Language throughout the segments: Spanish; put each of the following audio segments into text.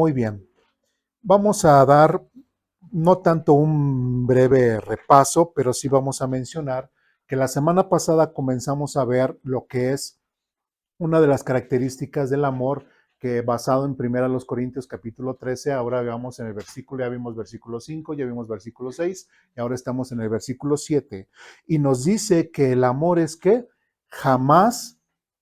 Muy bien. Vamos a dar no tanto un breve repaso, pero sí vamos a mencionar que la semana pasada comenzamos a ver lo que es una de las características del amor que basado en 1 Corintios capítulo 13, ahora vamos en el versículo, ya vimos versículo 5, ya vimos versículo 6 y ahora estamos en el versículo 7. Y nos dice que el amor es que jamás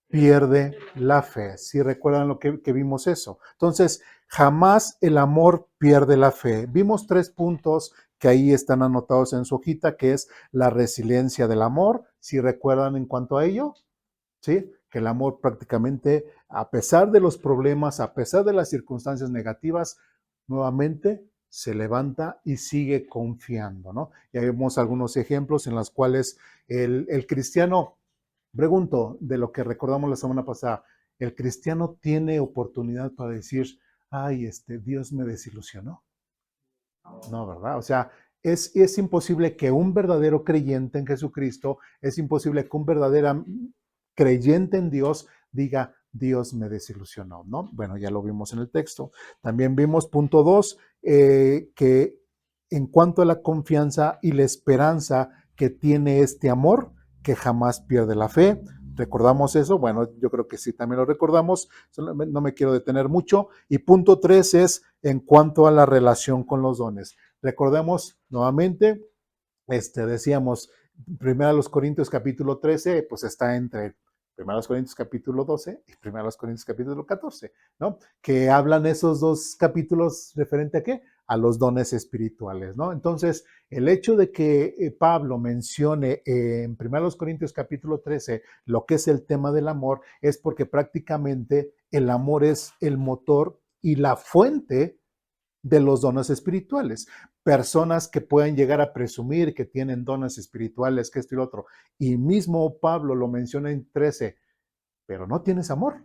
pierde la fe. Si recuerdan lo que vimos eso. Entonces, jamás el amor pierde la fe. Vimos 3 puntos que ahí están anotados en su hojita, que es la resiliencia del amor. Si recuerdan en cuanto a ello, ¿sí? Que el amor prácticamente, a pesar de los problemas, a pesar de las circunstancias negativas, nuevamente se levanta y sigue confiando, ¿no? Ya vemos algunos ejemplos en los cuales el cristiano, pregunto de lo que recordamos la semana pasada, el cristiano tiene oportunidad para decir, ay, Dios me desilusionó. No, ¿verdad? O sea, es imposible que un verdadero creyente en Jesucristo, es imposible que un verdadero creyente en Dios diga, Dios me desilusionó, ¿no? Bueno, ya lo vimos en el texto. También vimos punto 2, que en cuanto a la confianza y la esperanza que tiene este amor, que jamás pierde la fe. ¿Recordamos eso? Bueno, yo creo que sí, también lo recordamos. No me quiero detener mucho. Y punto 3 es en cuanto a la relación con los dones. Recordemos nuevamente, decíamos, 1 Corintios capítulo 13, pues está entre 1 Corintios capítulo 12 y 1 Corintios capítulo 14, ¿no? Que hablan esos dos capítulos referente a qué? A los dones espirituales, ¿no? Entonces, el hecho de que Pablo mencione en 1 Corintios capítulo 13 lo que es el tema del amor es porque prácticamente el amor es el motor y la fuente de los dones espirituales. Personas que pueden llegar a presumir que tienen dones espirituales, que esto y lo otro. Y mismo Pablo lo menciona en 13, pero no tienes amor.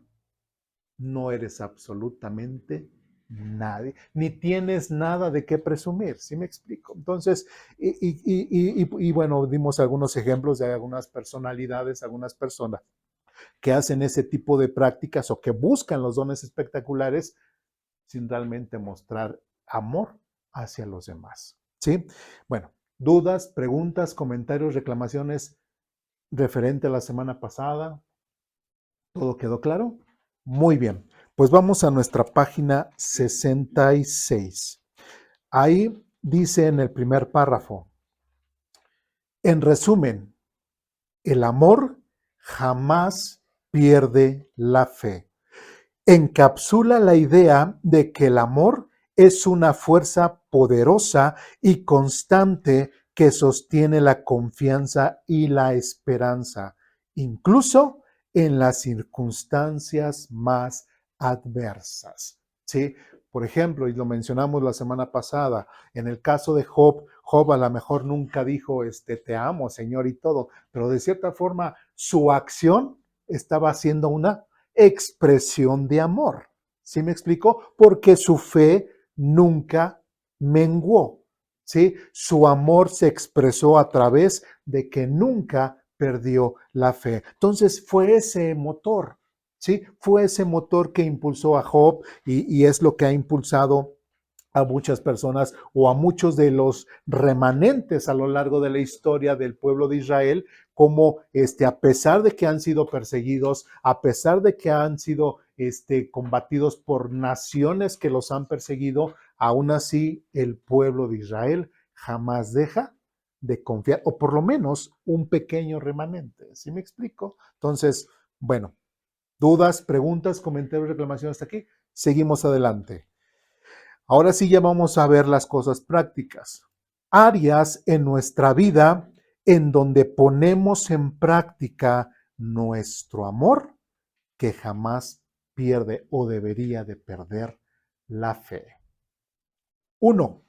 No eres absolutamente nadie, ni tienes nada de qué presumir, ¿sí me explico? Entonces, y bueno, dimos algunos ejemplos de algunas personalidades, algunas personas que hacen ese tipo de prácticas o que buscan los dones espectaculares sin realmente mostrar amor hacia los demás. ¿Sí? Bueno, dudas, preguntas, comentarios, reclamaciones referente a la semana pasada. ¿Todo quedó claro? Muy bien. Pues vamos a nuestra página 66. Ahí dice en el primer párrafo, en resumen, el amor jamás pierde la fe. Encapsula la idea de que el amor es una fuerza poderosa y constante que sostiene la confianza y la esperanza, incluso en las circunstancias más adversas. ¿Sí? Por ejemplo, y lo mencionamos la semana pasada, en el caso de Job, Job a lo mejor nunca dijo, te amo, Señor, y todo, pero de cierta forma su acción estaba haciendo una expresión de amor. ¿Sí me explico? Porque su fe nunca menguó. ¿Sí? Su amor se expresó a través de que nunca perdió la fe. Entonces fue ese motor, ¿sí? Fue ese motor que impulsó a Job y es lo que ha impulsado a muchas personas o a muchos de los remanentes a lo largo de la historia del pueblo de Israel, como a pesar de que han sido perseguidos, a pesar de que han sido combatidos por naciones que los han perseguido, aún así el pueblo de Israel jamás deja de confiar, o por lo menos un pequeño remanente. ¿Sí me explico? Entonces, bueno, dudas, preguntas, comentarios, reclamaciones hasta aquí. Seguimos adelante. Ahora sí ya vamos a ver las cosas prácticas. Áreas en nuestra vida en donde ponemos en práctica nuestro amor que jamás pierde o debería de perder la fe. 1.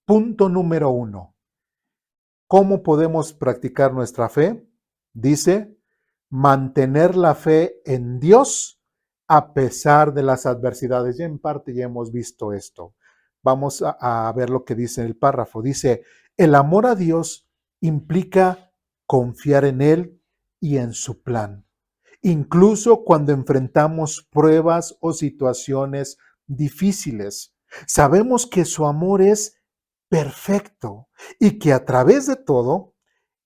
Punto número 1. ¿Cómo podemos practicar nuestra fe? Dice, mantener la fe en Dios a pesar de las adversidades. Ya en parte ya hemos visto esto. Vamos a ver lo que dice el párrafo. Dice, el amor a Dios implica confiar en Él y en su plan, incluso cuando enfrentamos pruebas o situaciones difíciles. Sabemos que su amor es perfecto y que a través de todo,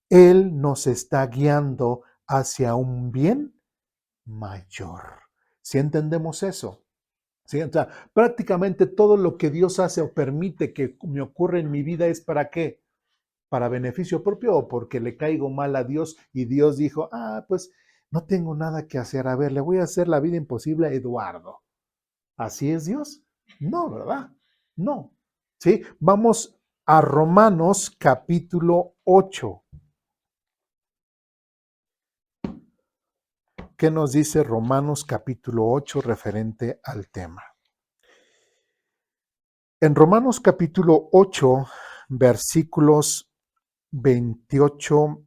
Él nos está guiando hacia un bien mayor. ¿Sí entendemos eso? ¿Sí? O sea, prácticamente todo lo que Dios hace o permite que me ocurra en mi vida es ¿para qué? ¿Para beneficio propio o porque le caigo mal a Dios y Dios dijo, pues no tengo nada que hacer, a ver, le voy a hacer la vida imposible a Eduardo? ¿Así es Dios? No, ¿verdad? No. ¿Sí? Vamos a Romanos capítulo 8. ¿Qué nos dice Romanos capítulo 8 referente al tema? En Romanos capítulo 8, versículos 28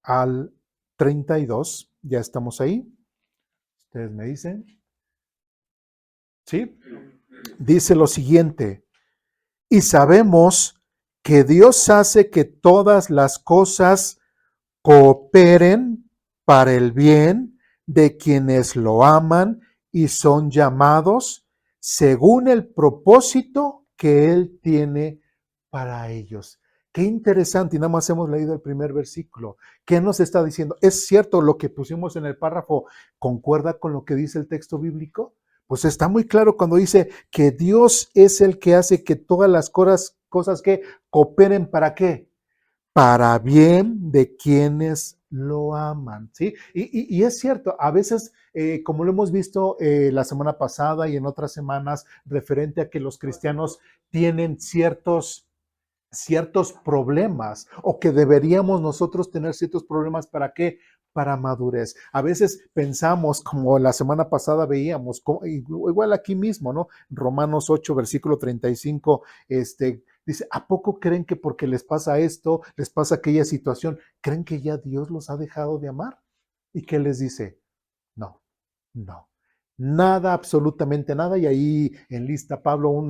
al 32, ya estamos ahí. Ustedes me dicen, ¿sí? Dice lo siguiente, y sabemos que Dios hace que todas las cosas cooperen para el bien de quienes lo aman y son llamados según el propósito que Él tiene para ellos. Qué interesante, y nada más hemos leído el primer versículo. ¿Qué nos está diciendo? ¿Es cierto lo que pusimos en el párrafo? ¿Concuerda con lo que dice el texto bíblico? Pues está muy claro cuando dice que Dios es el que hace que todas las cosas que cooperen para qué, para bien de quienes lo aman, ¿sí? Y es cierto, a veces, como lo hemos visto la semana pasada y en otras semanas, referente a que los cristianos tienen ciertos problemas o que deberíamos nosotros tener ciertos problemas. ¿Para qué? Para madurez. A veces pensamos, como la semana pasada veíamos, igual aquí mismo, ¿no? Romanos 8, versículo 35, dice, ¿a poco creen que porque les pasa esto, les pasa aquella situación, creen que ya Dios los ha dejado de amar? ¿Y qué les dice? No, no. Nada, absolutamente nada. Y ahí enlista Pablo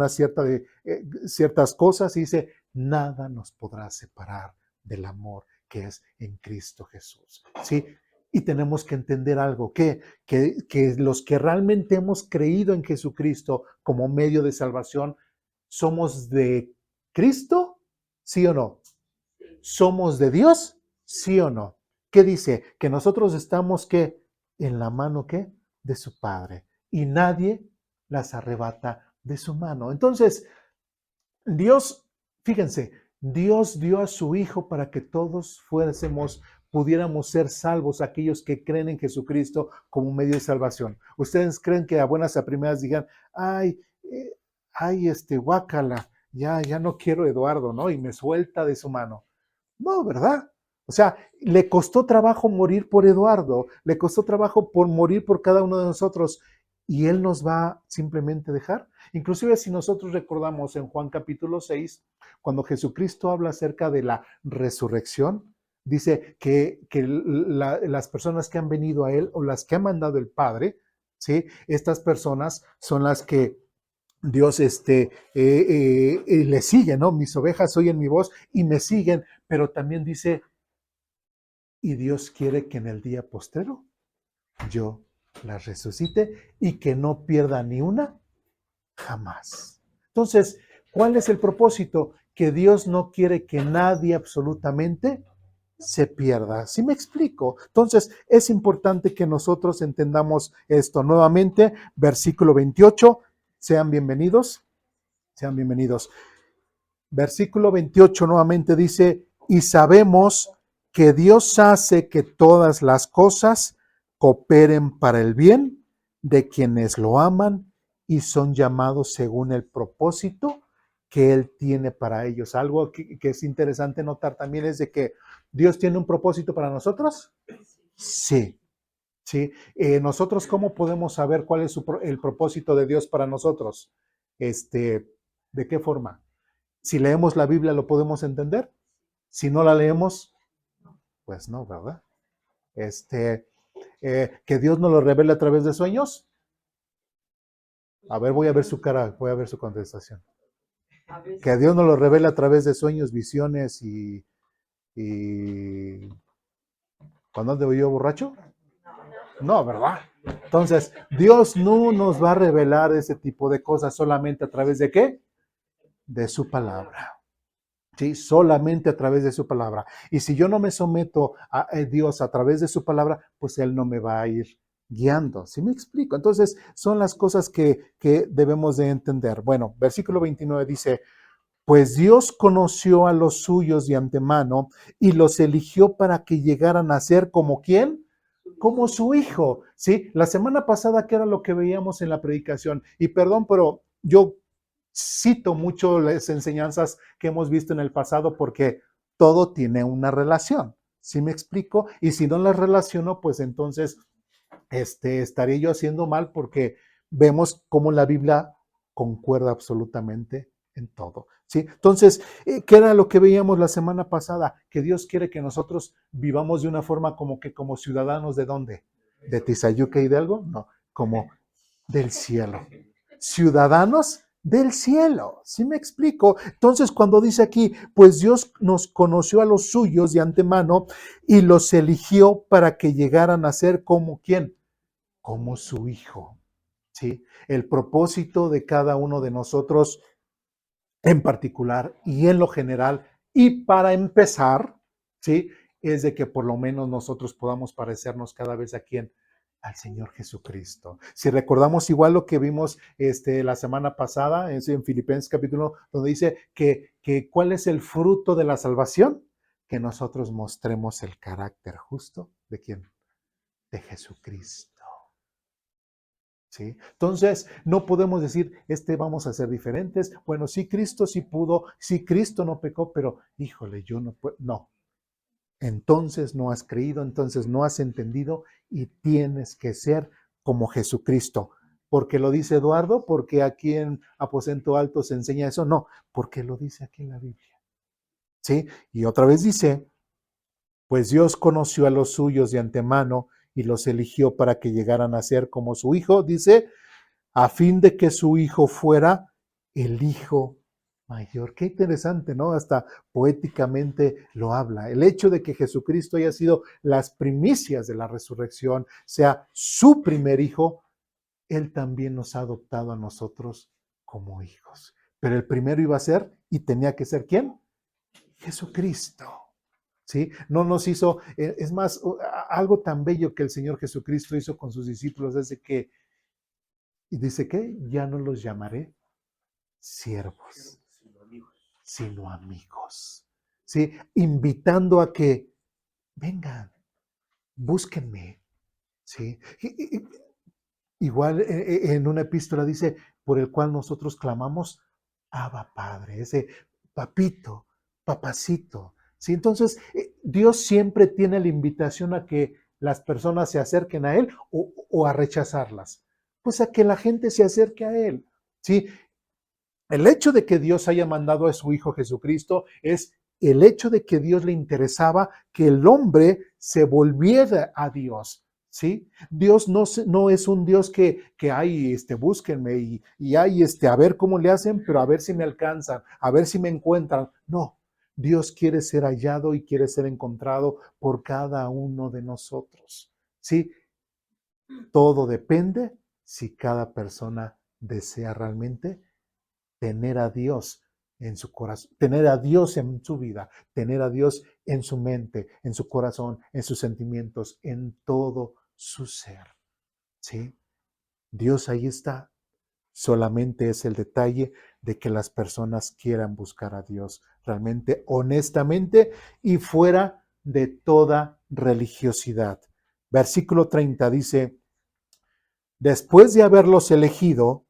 ciertas cosas y dice, nada nos podrá separar del amor que es en Cristo Jesús. ¿Sí? Y tenemos que entender algo, que los que realmente hemos creído en Jesucristo como medio de salvación, somos de Cristo, ¿sí o no? ¿Somos de Dios? ¿Sí o no? ¿Qué dice? Que nosotros estamos, ¿qué? En la mano, ¿qué? De su Padre. Y nadie las arrebata de su mano. Entonces, Dios, fíjense, Dios dio a su Hijo para que todos pudiéramos ser salvos, aquellos que creen en Jesucristo como medio de salvación. ¿Ustedes creen que a buenas a primeras digan, guácala, ya no quiero a Eduardo, ¿no? Y me suelta de su mano? No, ¿verdad? O sea, le costó trabajo morir por Eduardo, le costó trabajo por morir por cada uno de nosotros, y Él nos va a simplemente dejar. Inclusive si nosotros recordamos en Juan capítulo 6, cuando Jesucristo habla acerca de la resurrección, dice que las personas que han venido a Él o las que ha mandado el Padre, ¿sí? Estas personas son las que Dios le sigue, ¿no? Mis ovejas oyen mi voz y me siguen, pero también dice, y Dios quiere que en el día postrero yo las resucite y que no pierda ni una jamás. Entonces, ¿cuál es el propósito? Que Dios no quiere que nadie absolutamente se pierda. ¿Sí me explico? Entonces, es importante que nosotros entendamos esto. Nuevamente, versículo 28, sean bienvenidos. Sean bienvenidos. Versículo 28 nuevamente dice, y sabemos que Dios hace que todas las cosas cooperen para el bien de quienes lo aman y son llamados según el propósito que Él tiene para ellos. Algo que es interesante notar también es de que Dios tiene un propósito para nosotros. Sí, sí. Nosotros, ¿cómo podemos saber cuál es el propósito de Dios para nosotros? ¿De qué forma? Si leemos la Biblia, ¿lo podemos entender? Si no la leemos, pues no, ¿verdad? Que Dios nos lo revele a través de sueños. A ver, voy a ver su cara, voy a ver su contestación. Que Dios nos lo revele a través de sueños, visiones y... ¿Cuándo ando yo borracho? No, ¿verdad? Entonces, Dios no nos va a revelar ese tipo de cosas solamente a través de ¿qué? De su palabra. ¿Sí? Solamente a través de su palabra. Y si yo no me someto a Dios a través de su palabra, pues Él no me va a ir guiando. ¿Sí me explico? Entonces, son las cosas que debemos de entender. Bueno, versículo 29 dice, pues Dios conoció a los suyos de antemano y los eligió para que llegaran a ser como ¿quién? Como su hijo, ¿sí? La semana pasada, ¿qué era lo que veíamos en la predicación? Y perdón, pero yo cito mucho las enseñanzas que hemos visto en el pasado porque todo tiene una relación, ¿sí me explico? Y si no las relaciono, pues entonces estaría yo haciendo mal porque vemos cómo la Biblia concuerda absolutamente en todo. ¿Sí? Entonces, ¿qué era lo que veíamos la semana pasada? Que Dios quiere que nosotros vivamos de una forma como que como ciudadanos de dónde? ¿De Tizayuca Hidalgo? No, como del cielo. Ciudadanos del cielo. ¿Sí me explico? Entonces, cuando dice aquí, pues Dios nos conoció a los suyos de antemano y los eligió para que llegaran a ser como quién? Como su hijo. ¿Sí? El propósito de cada uno de nosotros en particular y en lo general, y para empezar, ¿sí? Es de que por lo menos nosotros podamos parecernos cada vez a quién, al Señor Jesucristo. Si recordamos igual lo que vimos la semana pasada, es en Filipenses capítulo, donde dice que cuál es el fruto de la salvación, que nosotros mostremos el carácter justo de quién, de Jesucristo. ¿Sí? Entonces, no podemos decir, vamos a ser diferentes. Bueno, sí, Cristo sí pudo, sí, Cristo no pecó, pero híjole, yo no puedo. No, entonces no has creído, entonces no has entendido y tienes que ser como Jesucristo. ¿Porque lo dice Eduardo? ¿Porque aquí en Aposento Alto se enseña eso? No, porque lo dice aquí en la Biblia. ¿Sí? Y otra vez dice, pues Dios conoció a los suyos de antemano y los eligió para que llegaran a ser como su Hijo, dice, a fin de que su hijo fuera el hijo mayor. Qué interesante, ¿no? Hasta poéticamente lo habla. El hecho de que Jesucristo haya sido las primicias de la resurrección, sea su primer hijo, Él también nos ha adoptado a nosotros como hijos. Pero el primero iba a ser y tenía que ser ¿quién? Jesucristo. ¿Sí? No nos hizo, es más, algo tan bello que el Señor Jesucristo hizo con sus discípulos desde que, y dice que ya no los llamaré siervos, sino amigos. ¿Sí? Invitando a que vengan, búsquenme. ¿Sí? Igual en una epístola dice, por el cual nosotros clamamos, Abba Padre, ese papito, papacito. ¿Sí? Entonces, Dios siempre tiene la invitación a que las personas se acerquen a Él o a rechazarlas. Pues a que la gente se acerque a Él. ¿Sí? El hecho de que Dios haya mandado a su Hijo Jesucristo es el hecho de que Dios le interesaba que el hombre se volviera a Dios. ¿Sí? Dios no es un Dios que hay, búsquenme y hay, a ver cómo le hacen, pero a ver si me alcanzan, a ver si me encuentran. No, Dios quiere ser hallado y quiere ser encontrado por cada uno de nosotros. ¿Sí? Todo depende si cada persona desea realmente tener a Dios en su corazón, tener a Dios en su vida, tener a Dios en su mente, en su corazón, en sus sentimientos, en todo su ser. ¿Sí? Dios ahí está. Solamente es el detalle de que las personas quieran buscar a Dios realmente, honestamente y fuera de toda religiosidad. Versículo 30 dice, después de haberlos elegido,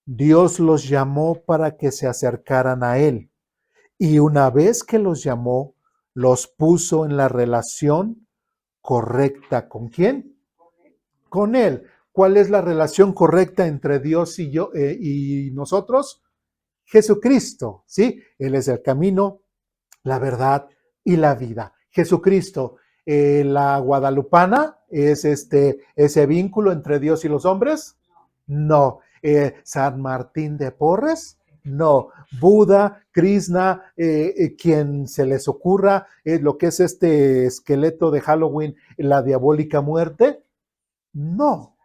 Dios los llamó para que se acercaran a Él. Y una vez que los llamó, los puso en la relación correcta. ¿Con quién? Con Él. ¿Cuál es la relación correcta entre Dios y yo y nosotros? Jesucristo, ¿sí? Él es el camino, la verdad y la vida. Jesucristo, la guadalupana es ese vínculo entre Dios y los hombres. No. San Martín de Porres. No. Buda, Krishna, quien se les ocurra, lo que es este esqueleto de Halloween, la diabólica muerte. No.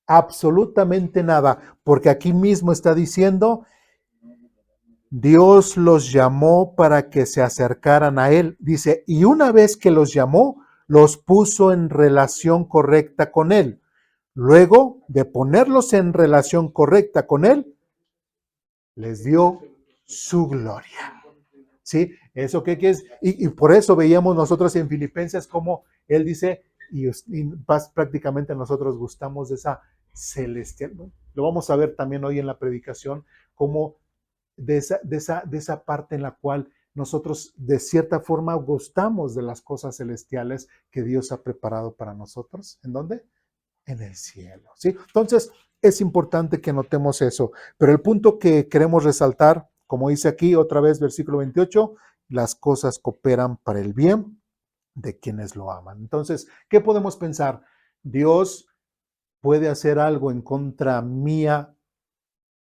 absolutamente nada, porque aquí mismo está diciendo, Dios los llamó para que se acercaran a Él. Dice, y una vez que los llamó, los puso en relación correcta con Él. Luego de ponerlos en relación correcta con Él, les dio su gloria. ¿Sí? ¿Eso qué es? Y por eso veíamos nosotros en Filipenses como Él dice, y prácticamente nosotros gustamos de esa celestial, ¿no? Lo vamos a ver también hoy en la predicación, como de esa parte en la cual nosotros de cierta forma gustamos de las cosas celestiales que Dios ha preparado para nosotros. ¿En dónde? En el cielo. ¿Sí? Entonces, es importante que notemos eso. Pero el punto que queremos resaltar, como dice aquí otra vez, versículo 28, las cosas cooperan para el bien de quienes lo aman. Entonces, ¿qué podemos pensar? Dios puede hacer algo en contra mía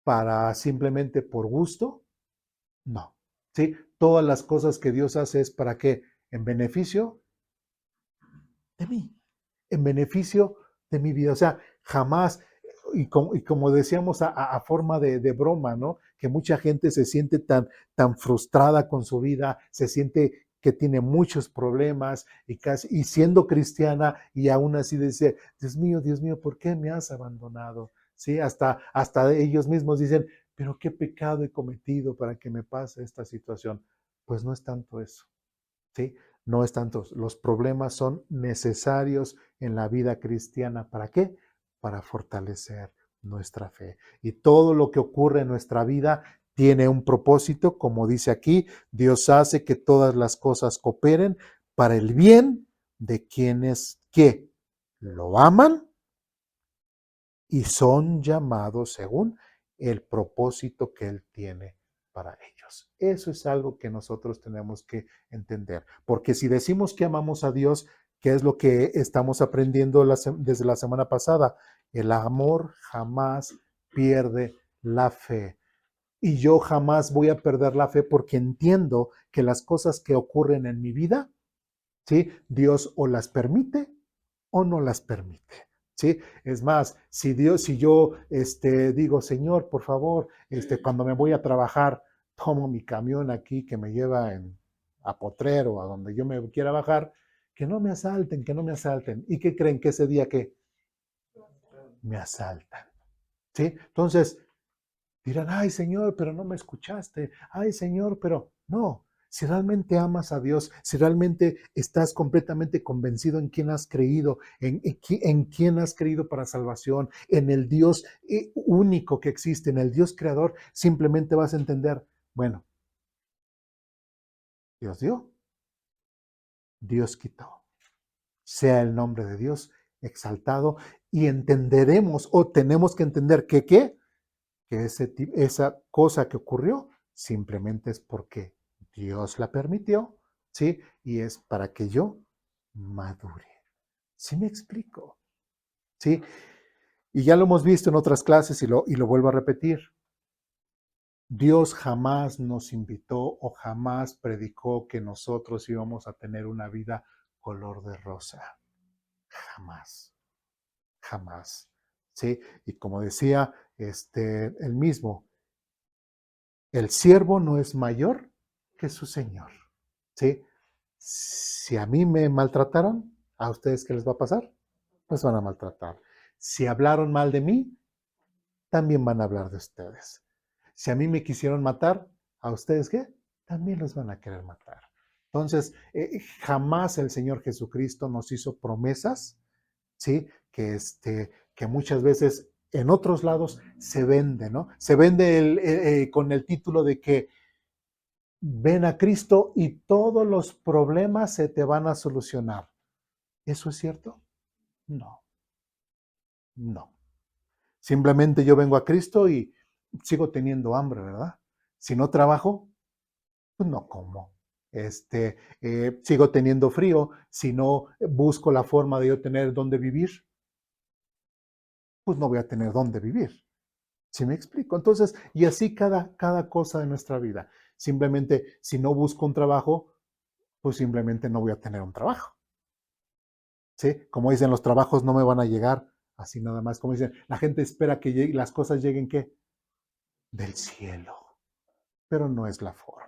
para simplemente por gusto. No, ¿sí? Todas las cosas que Dios hace es para qué? En beneficio de mí, en beneficio de mi vida. O sea, jamás, y como decíamos a forma de broma, ¿no? Que mucha gente se siente tan frustrada con su vida, se siente que tiene muchos problemas y siendo cristiana y aún así dice, Dios mío, ¿por qué me has abandonado? Sí, hasta ellos mismos dicen, pero qué pecado he cometido para que me pase esta situación. Pues no es tanto eso. ¿Sí? No es tanto. Los problemas son necesarios en la vida cristiana. ¿Para qué? Para fortalecer nuestra fe. Y todo lo que ocurre en nuestra vida tiene un propósito, como dice aquí, Dios hace que todas las cosas cooperen para el bien de quienes que lo aman y son llamados según el propósito que Él tiene para ellos. Eso es algo que nosotros tenemos que entender, porque si decimos que amamos a Dios, ¿qué es lo que estamos aprendiendo desde la semana pasada? El amor jamás pierde la fe. Y yo jamás voy a perder la fe porque entiendo que las cosas que ocurren en mi vida, ¿sí? Dios o las permite o no las permite. ¿Sí? Es más, si yo digo, Señor, por favor, cuando me voy a trabajar, tomo mi camión aquí que me lleva a Potrero, a donde yo me quiera bajar, que no me asalten, que no me asalten. ¿Y qué creen que ese día que me asaltan? ¿Sí? Entonces, dirán, ay Señor, pero no me escuchaste. Ay Señor, pero no. Si realmente amas a Dios, si realmente estás completamente convencido en quién has creído, en quién has creído para salvación, en el Dios único que existe, en el Dios creador, simplemente vas a entender, bueno, Dios dio, Dios quitó. Sea el nombre de Dios exaltado y entenderemos o tenemos que entender que ¿qué? Que esa cosa que ocurrió simplemente es porque Dios la permitió, ¿sí? Y es para que yo madure. ¿Sí me explico? ¿Sí? Y ya lo hemos visto en otras clases y lo vuelvo a repetir. Dios jamás nos invitó o jamás predicó que nosotros íbamos a tener una vida color de rosa. Jamás, jamás. ¿Sí? Y como decía el mismo, el siervo no es mayor que su señor. ¿Sí? Si a mí me maltrataron, ¿a ustedes qué les va a pasar? Pues van a maltratar. Si hablaron mal de mí, también van a hablar de ustedes. Si a mí me quisieron matar, ¿a ustedes qué? También los van a querer matar. Entonces, jamás el Señor Jesucristo nos hizo promesas, ¿sí? Que muchas veces en otros lados se vende, ¿no? Se vende con el título de que ven a Cristo y todos los problemas se te van a solucionar. ¿Eso es cierto? No, no. Simplemente yo vengo a Cristo y sigo teniendo hambre, ¿verdad? Si no trabajo, pues no como. Sigo teniendo frío. Si no busco la forma de yo tener dónde vivir, pues no voy a tener dónde vivir. ¿Sí me explico? Entonces, y así cada cosa de nuestra vida. Simplemente, si no busco un trabajo, pues simplemente no voy a tener un trabajo. ¿Sí? Como dicen, los trabajos no me van a llegar así nada más, como dicen, la gente espera que las cosas lleguen, ¿qué? Del cielo, pero no es la forma.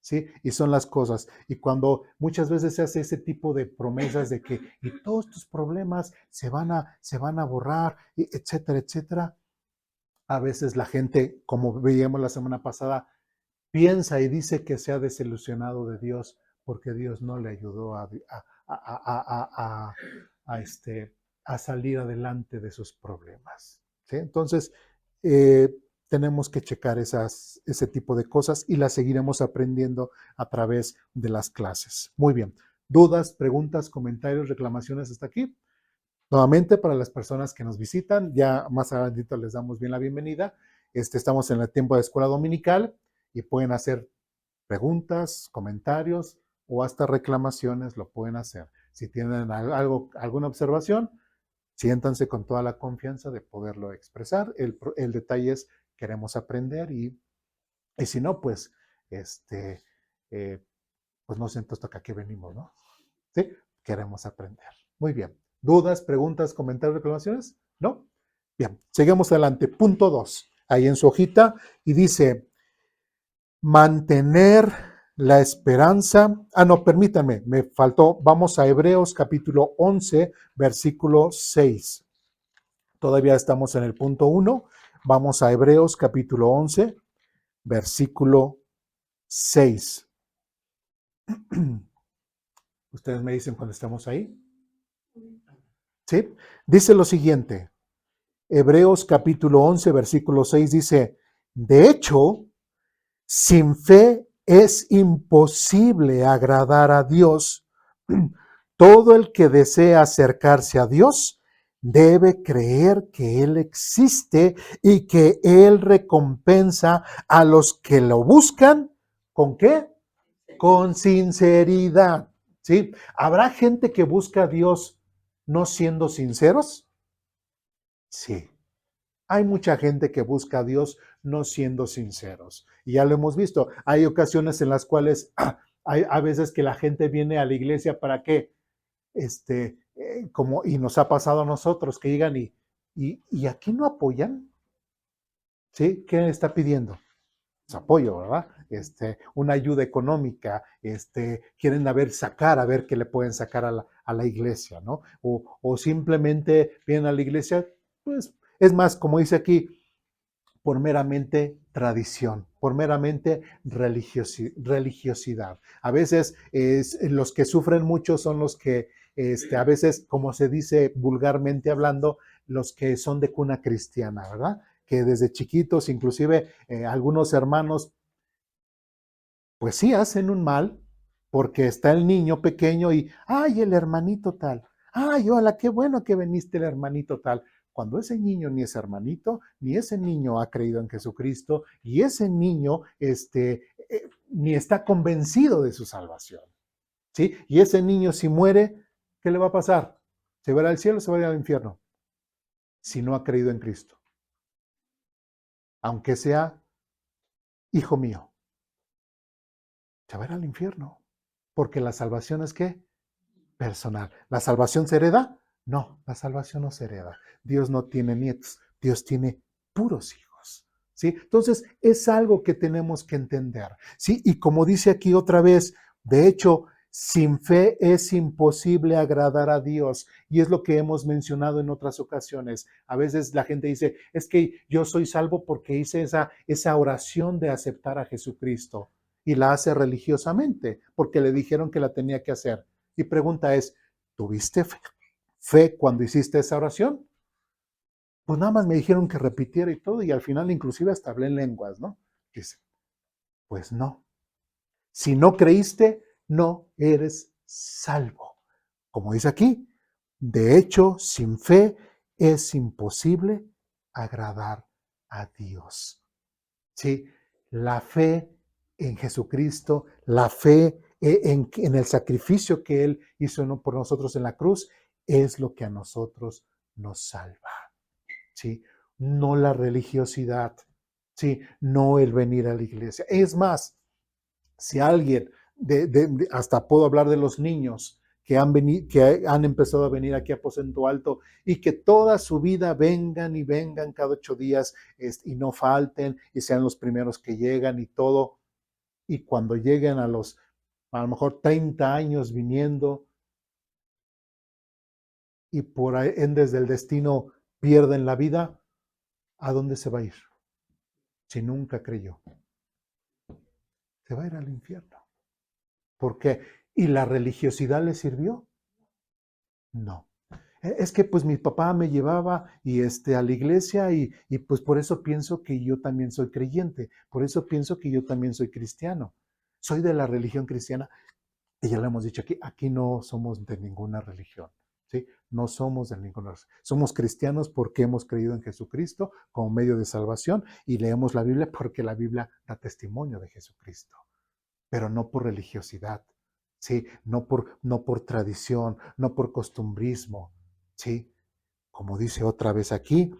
¿Sí? Y son las cosas. Y cuando muchas veces se hace ese tipo de promesas de que y todos tus problemas se van a borrar, etcétera, etcétera, a veces la gente, como veíamos la semana pasada, piensa y dice que se ha desilusionado de Dios porque Dios no le ayudó a salir adelante de sus problemas. ¿Sí? Entonces, eh, tenemos que checar ese tipo de cosas y las seguiremos aprendiendo a través de las clases. Muy bien. ¿Dudas, preguntas, comentarios, reclamaciones hasta aquí? Nuevamente, para las personas que nos visitan, ya más adelantito les damos bien la bienvenida. Estamos en el tiempo de escuela dominical y pueden hacer preguntas, comentarios o hasta reclamaciones, lo pueden hacer. Si tienen alguna observación, siéntanse con toda la confianza de poderlo expresar. El detalle es, queremos aprender y si no, pues, eh, pues no siento hasta acá que venimos, ¿no? ¿Sí? Queremos aprender. Muy bien. ¿Dudas, preguntas, comentarios, reclamaciones? ¿No? Bien, seguimos adelante. Punto 2, ahí en su hojita, y dice, mantener la esperanza. No, permítanme, me faltó. Vamos a Hebreos capítulo 11, versículo 6. Todavía estamos en el punto 1. Vamos a Hebreos capítulo 11, versículo 6. Ustedes me dicen cuando estamos ahí. ¿Sí? Dice lo siguiente. Hebreos capítulo 11, versículo 6 dice, de hecho, sin fe es imposible agradar a Dios. Todo el que desea acercarse a Dios debe creer que Él existe y que Él recompensa a los que lo buscan. ¿Con qué? Con sinceridad. ¿Sí? ¿Habrá gente que busca a Dios no siendo sinceros? Sí. Hay mucha gente que busca a Dios no siendo sinceros. Y ya lo hemos visto. Hay ocasiones en las cuales hay a veces que la gente viene a la iglesia para qué, y nos ha pasado a nosotros que llegan y aquí no apoyan. ¿Sí? ¿Qué está pidiendo? Pues apoyo, ¿verdad? Una ayuda económica, quieren a ver qué le pueden sacar a la iglesia, ¿no? O simplemente vienen a la iglesia, pues es más, como dice aquí, por meramente tradición, por meramente religiosidad. A veces los que sufren mucho son los que, a veces, como se dice vulgarmente hablando, los que son de cuna cristiana, ¿verdad? Que desde chiquitos, inclusive algunos hermanos, pues sí hacen un mal, porque está el niño pequeño y, ay, el hermanito tal, ay, hola, qué bueno que viniste el hermanito tal. Cuando ese niño ni es hermanito, ni ese niño ha creído en Jesucristo, y ese niño ni está convencido de su salvación, ¿sí? Y ese niño si muere, ¿qué le va a pasar? ¿Se va al cielo o se va a ir al infierno? Si no ha creído en Cristo, aunque sea hijo mío, se va a ir al infierno, porque la salvación es ¿qué? Personal. ¿La salvación se hereda? No, la salvación no se hereda. Dios no tiene nietos, Dios tiene puros hijos. ¿Sí? Entonces, es algo que tenemos que entender. ¿Sí? Y como dice aquí otra vez, de hecho, sin fe es imposible agradar a Dios. Y es lo que hemos mencionado en otras ocasiones. A veces la gente dice, es que yo soy salvo porque hice esa oración de aceptar a Jesucristo. Y la hace religiosamente, porque le dijeron que la tenía que hacer. Y pregunta es, ¿tuviste fe cuando hiciste esa oración? Pues nada más me dijeron que repitiera y todo, y al final inclusive hasta hablé en lenguas, ¿no? Dice, pues no. Si no creíste, no eres salvo. Como dice aquí, de hecho, sin fe es imposible agradar a Dios. ¿Sí? La fe en Jesucristo, la fe en el sacrificio que Él hizo por nosotros en la cruz, es lo que a nosotros nos salva. ¿Sí? No la religiosidad, ¿sí? No el venir a la iglesia. Es más, si alguien, hasta puedo hablar de los niños, que han empezado a venir aquí a Aposento Alto y que toda su vida vengan y vengan cada 8 días y no falten y sean los primeros que llegan y todo. Y cuando lleguen a lo mejor 30 años viniendo y por ahí desde el destino pierden la vida, ¿a dónde se va a ir? Si nunca creyó, se va a ir al infierno. ¿Por qué? ¿Y la religiosidad le sirvió? No. Es que pues mi papá me llevaba a la iglesia y pues por eso pienso que yo también soy creyente, por eso pienso que yo también soy cristiano. Soy de la religión cristiana y ya lo hemos dicho aquí no somos de ninguna religión, ¿sí? No somos de ninguna religión. Somos cristianos porque hemos creído en Jesucristo como medio de salvación y leemos la Biblia porque la Biblia da testimonio de Jesucristo, pero no por religiosidad, ¿sí? No por tradición, no por costumbrismo, ¿sí? Como dice otra vez aquí,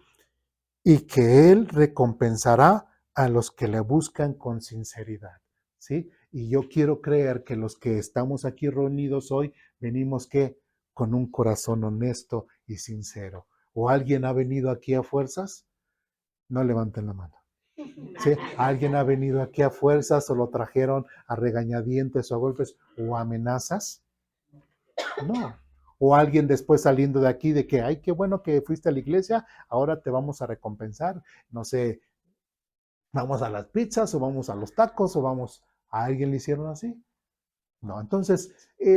y que Él recompensará a los que le buscan con sinceridad, ¿sí? Y yo quiero creer que los que estamos aquí reunidos hoy venimos que con un corazón honesto y sincero. ¿O alguien ha venido aquí a fuerzas? No levanten la mano. ¿Sí? ¿Alguien ha venido aquí a fuerzas o lo trajeron a regañadientes o a golpes o a amenazas? No. O alguien después saliendo de aquí de que, ay, qué bueno que fuiste a la iglesia, ahora te vamos a recompensar. No sé, vamos a las pizzas o vamos a los tacos o vamos, ¿a alguien le hicieron así? No, entonces,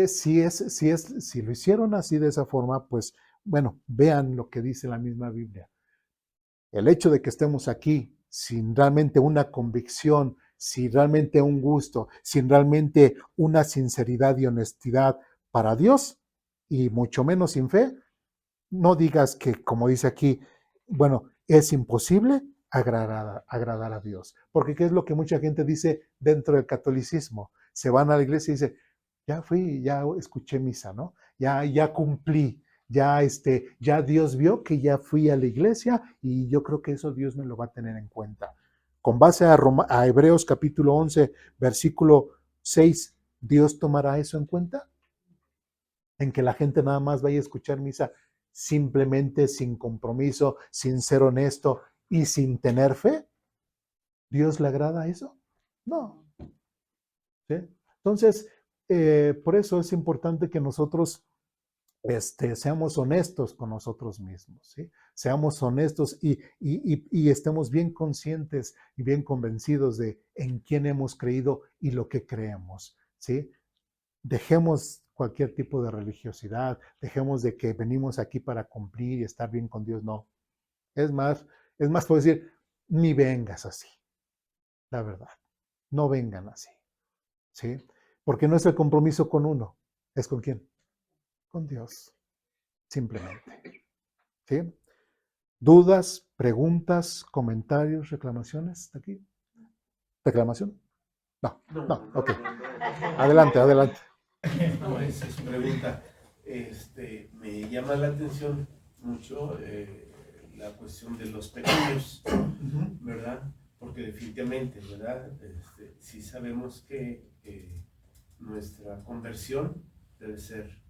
si lo hicieron así de esa forma, pues bueno, vean lo que dice la misma Biblia. El hecho de que estemos aquí sin realmente una convicción, sin realmente un gusto, sin realmente una sinceridad y honestidad para Dios, y mucho menos sin fe, no digas que, como dice aquí, bueno, es imposible agradar a Dios. Porque ¿qué es lo que mucha gente dice dentro del catolicismo? Se van a la iglesia y dice, ya fui, ya escuché misa, ¿no? Ya cumplí, ya Dios vio que ya fui a la iglesia y yo creo que eso Dios me lo va a tener en cuenta. Con base a Hebreos capítulo 11, versículo 6, ¿Dios tomará eso en cuenta? En que la gente nada más vaya a escuchar misa simplemente sin compromiso, sin ser honesto y sin tener fe. ¿Dios le agrada eso? No. ¿Sí? Entonces, por eso es importante que nosotros seamos honestos con nosotros mismos, ¿sí? Seamos honestos y estemos bien conscientes y bien convencidos de en quién hemos creído y lo que creemos, ¿sí? Dejemos cualquier tipo de religiosidad, dejemos de que venimos aquí para cumplir y estar bien con Dios, no. Es más, puedo decir, ni vengas así, la verdad. No vengan así, ¿sí? Porque no es el compromiso con uno, ¿es con quién? Con Dios, simplemente, ¿sí? ¿Dudas, preguntas, comentarios, reclamaciones de aquí? ¿Reclamación? No, no, ok. Adelante, adelante. No, esa es su pregunta. Me llama la atención mucho la cuestión de los pequeños, ¿verdad? Porque definitivamente, ¿verdad? Sí sabemos que nuestra conversión debe ser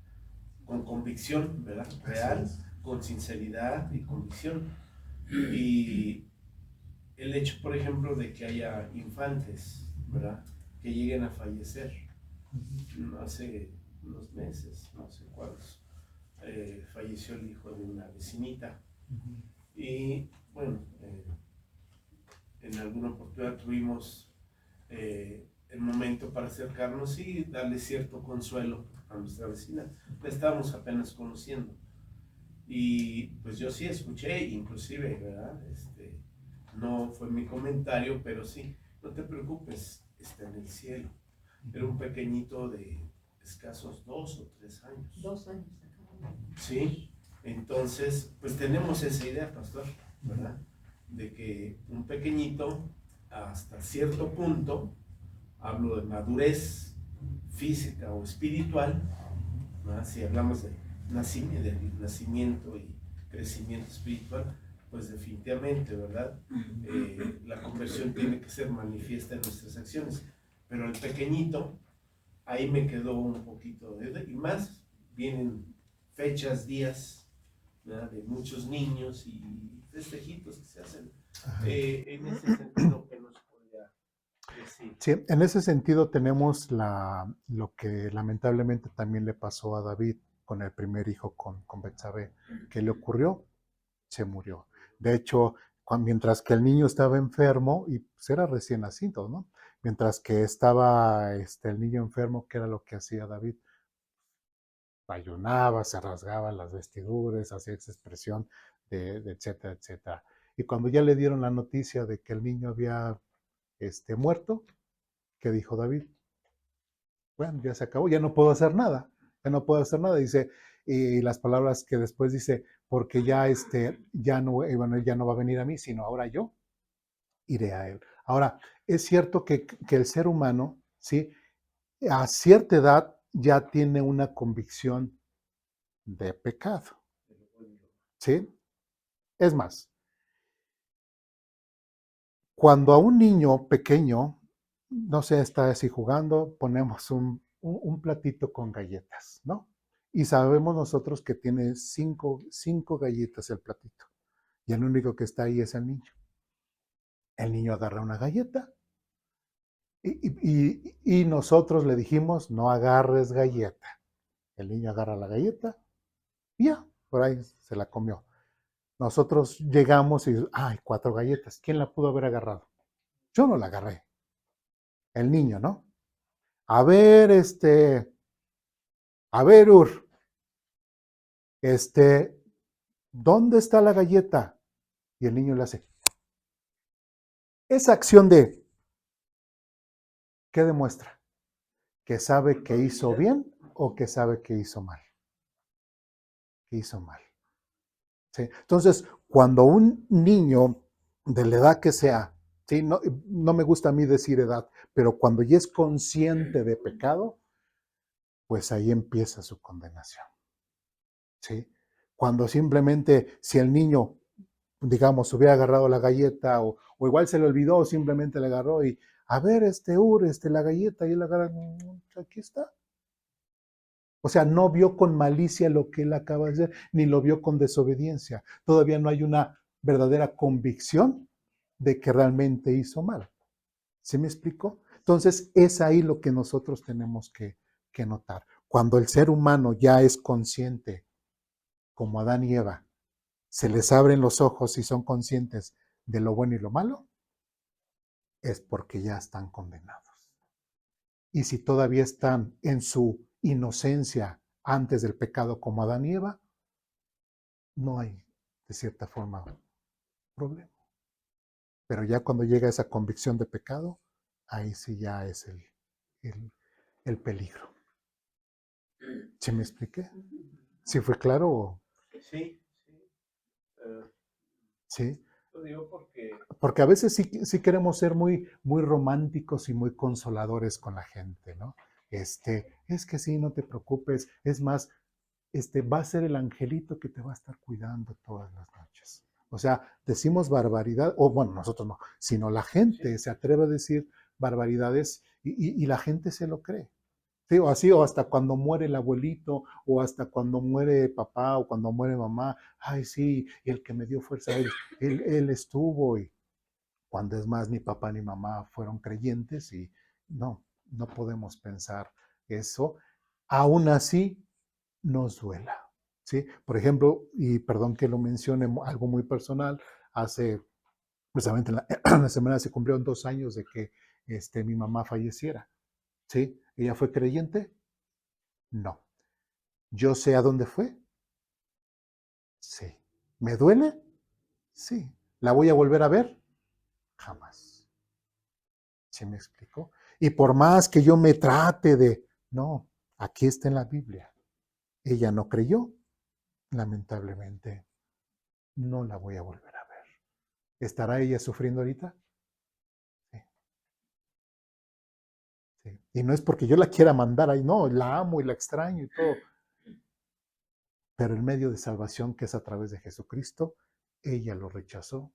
con convicción, ¿verdad? Real, con sinceridad y convicción. Y el hecho, por ejemplo, de que haya infantes, ¿verdad? Que lleguen a fallecer. Hace unos meses, no sé cuántos, falleció el hijo de una vecinita. Y bueno, en alguna oportunidad tuvimos el momento para acercarnos y darle cierto consuelo a nuestra vecina. La estábamos apenas conociendo. Y pues yo sí escuché, inclusive, ¿verdad? No fue mi comentario, pero sí, no te preocupes, está en el cielo. Era un pequeñito de escasos 2 o 3 años. 2 años. Sí, entonces, pues tenemos esa idea, pastor, ¿verdad? De que un pequeñito, hasta cierto punto, hablo de madurez física o espiritual, ¿verdad? Si hablamos de nacimiento y crecimiento espiritual, pues definitivamente, ¿verdad? La conversión tiene que ser manifiesta en nuestras acciones, pero el pequeñito, ahí me quedó un poquito de, y más vienen fechas, días, ¿verdad? De muchos niños y festejitos que se hacen. En ese sentido, ¿qué nos podría decir? Sí, en ese sentido tenemos lo que lamentablemente también le pasó a David con el primer hijo, con Betsabé. ¿Qué le ocurrió? Se murió. De hecho, mientras que el niño estaba enfermo, y pues era recién nacido, ¿no? Mientras que estaba el niño enfermo, ¿qué era lo que hacía David? Ayunaba, se rasgaba las vestiduras, hacía esa expresión de etcétera, etcétera. Y cuando ya le dieron la noticia de que el niño había muerto, ¿qué dijo David? Bueno, ya se acabó, ya no puedo hacer nada, ya no puedo hacer nada, dice, y las palabras que después dice, porque ya ya no, bueno, él ya no va a venir a mí, sino ahora yo iré a él. Ahora, es cierto que el ser humano, ¿sí? A cierta edad ya tiene una convicción de pecado, ¿sí? Es más, cuando a un niño pequeño, no sé, está así jugando, ponemos un platito con galletas, ¿no? Y sabemos nosotros que tiene cinco galletas el platito. Y el único que está ahí es el niño. El niño agarra una galleta y nosotros le dijimos, no agarres galleta. El niño agarra la galleta y ya, por ahí se la comió. Nosotros llegamos y, ay, 4 galletas. ¿Quién la pudo haber agarrado? Yo no la agarré. El niño, ¿no? A ver, a ver, este, ¿dónde está la galleta? Y el niño le hace. Esa acción de, ¿qué demuestra? ¿Que sabe que hizo bien o que sabe que hizo mal? Que hizo mal. ¿Sí? Entonces, cuando un niño de la edad que sea, ¿sí? No, no me gusta a mí decir edad, pero cuando ya es consciente de pecado, pues ahí empieza su condenación. ¿Sí? Cuando simplemente, si el niño, digamos, hubiera agarrado la galleta o igual se le olvidó, simplemente le agarró y, a ver, la galleta, y él agarra, aquí está. O sea, no vio con malicia lo que él acaba de hacer, ni lo vio con desobediencia. Todavía no hay una verdadera convicción de que realmente hizo mal. ¿Sí me explico? Entonces, es ahí lo que nosotros tenemos que notar. Cuando el ser humano ya es consciente, como Adán y Eva, se les abren los ojos y son conscientes de lo bueno y lo malo, es porque ya están condenados. Y si todavía están en su inocencia antes del pecado como Adán y Eva, no hay, de cierta forma, problema. Pero ya cuando llega esa convicción de pecado, ahí sí ya es el, el peligro. ¿Sí me expliqué? ¿Sí fue claro? Sí, sí. Uh, Sí. lo digo porque... Porque a veces sí queremos ser muy románticos y muy consoladores con la gente, ¿no? Es que sí, no te preocupes. Es más, va a ser el angelito que te va a estar cuidando todas las noches. O sea, decimos barbaridad, o bueno, nosotros no, sino la gente se atreve a decir barbaridades y la gente se lo cree. Sí, o así, o hasta cuando muere el abuelito, o hasta cuando muere papá, o cuando muere mamá, ay, sí, y el que me dio fuerza, él estuvo, y cuando es más, ni papá ni mamá fueron creyentes, y no podemos pensar eso. Aún así, nos duela. ¿Sí? Por ejemplo, y perdón que lo mencione, algo muy personal, hace, precisamente la semana se cumplieron 2 años de que mi mamá falleciera. ¿Sí? ¿Ella fue creyente? No. ¿Yo sé a dónde fue? Sí. ¿Me duele? Sí. ¿La voy a volver a ver? Jamás. ¿Sí me explico? Y por más que yo me trate de, no, aquí está en la Biblia. Ella no creyó, lamentablemente no la voy a volver a ver. ¿Estará ella sufriendo ahorita? Sí, sí. Y no es porque yo la quiera mandar ahí, no, la amo y la extraño y todo. Pero el medio de salvación que es a través de Jesucristo, ella lo rechazó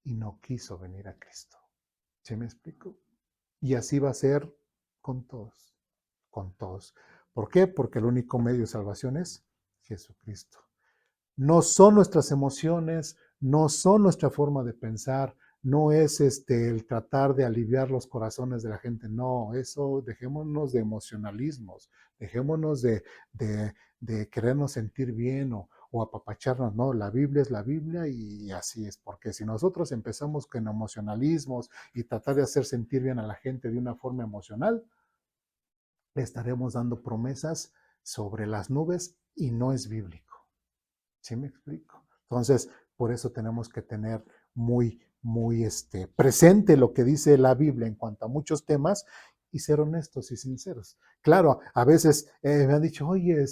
y no quiso venir a Cristo. ¿Sí me explico? Y así va a ser con todos, con todos. ¿Por qué? Porque el único medio de salvación es Jesucristo. No son nuestras emociones, no son nuestra forma de pensar, no es el tratar de aliviar los corazones de la gente, no, eso dejémonos de emocionalismos, dejémonos de querernos sentir bien o apapacharnos, no, la Biblia es la Biblia y así es, porque si nosotros empezamos con emocionalismos y tratar de hacer sentir bien a la gente de una forma emocional, le estaremos dando promesas sobre las nubes y no es bíblico. ¿Sí me explico? Entonces, por eso tenemos que tener muy presente lo que dice la Biblia en cuanto a muchos temas y ser honestos y sinceros. Claro, a veces me han dicho, oye,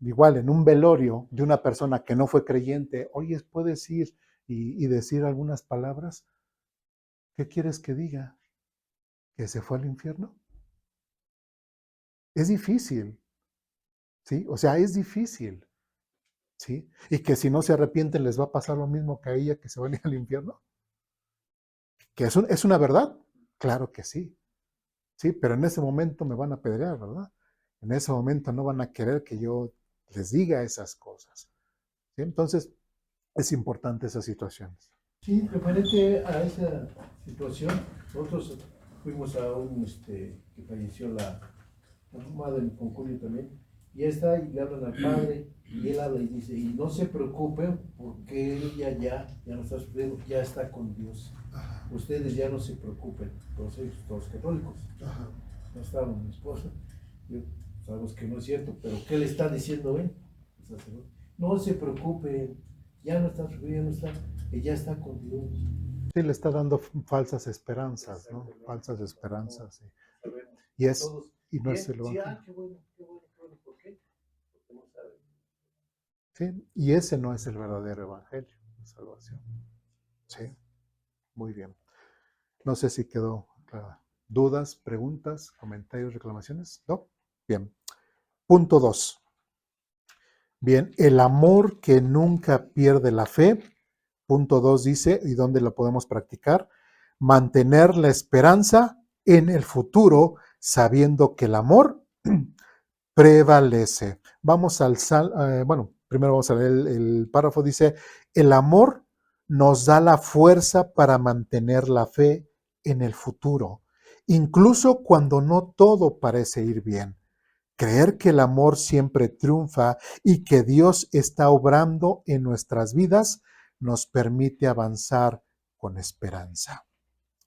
igual en un velorio de una persona que no fue creyente, oye, ¿puedes ir y decir algunas palabras? ¿Qué quieres que diga? ¿Que se fue al infierno? Es difícil, ¿sí? O sea, es difícil. ¿Sí? Y que si no se arrepienten les va a pasar lo mismo que a ella que se va a ir al infierno. ¿Que es una verdad? Claro que sí. Sí, pero en ese momento me van a apedrear, ¿verdad? En ese momento no van a querer que yo les diga esas cosas. ¿Sí? Entonces, es importante esas situaciones. Sí, referente a esa situación, nosotros fuimos a un que falleció la mamá del Conculio también, y está y le hablan al padre, y él habla y dice, y no se preocupen porque ella ya no está sufriendo, ya está con Dios. Ajá. Ustedes ya no se preocupen, todos católicos. Ajá. No estaba mi esposa, yo, sabemos que no es cierto, pero ¿qué le está diciendo él? No se preocupen, ya no está sufriendo, ella está con Dios. Sí, le está dando falsas esperanzas, ¿no? Falsas esperanzas. Sí. Y no es el evangelio. Qué bueno, ¿por qué? Porque no saben. Sí, y ese no es el verdadero evangelio de salvación. Sí, muy bien. No sé si quedó clara. ¿Dudas, preguntas, comentarios, reclamaciones? ¿No? Bien. Punto 2. Bien, el amor que nunca pierde la fe. Punto 2 dice, ¿y dónde lo podemos practicar? Mantener la esperanza en el futuro, sabiendo que el amor prevalece. Vamos al primero vamos a leer el párrafo. Dice, el amor nos da la fuerza para mantener la fe en el futuro, incluso cuando no todo parece ir bien. Creer que el amor siempre triunfa y que Dios está obrando en nuestras vidas nos permite avanzar con esperanza.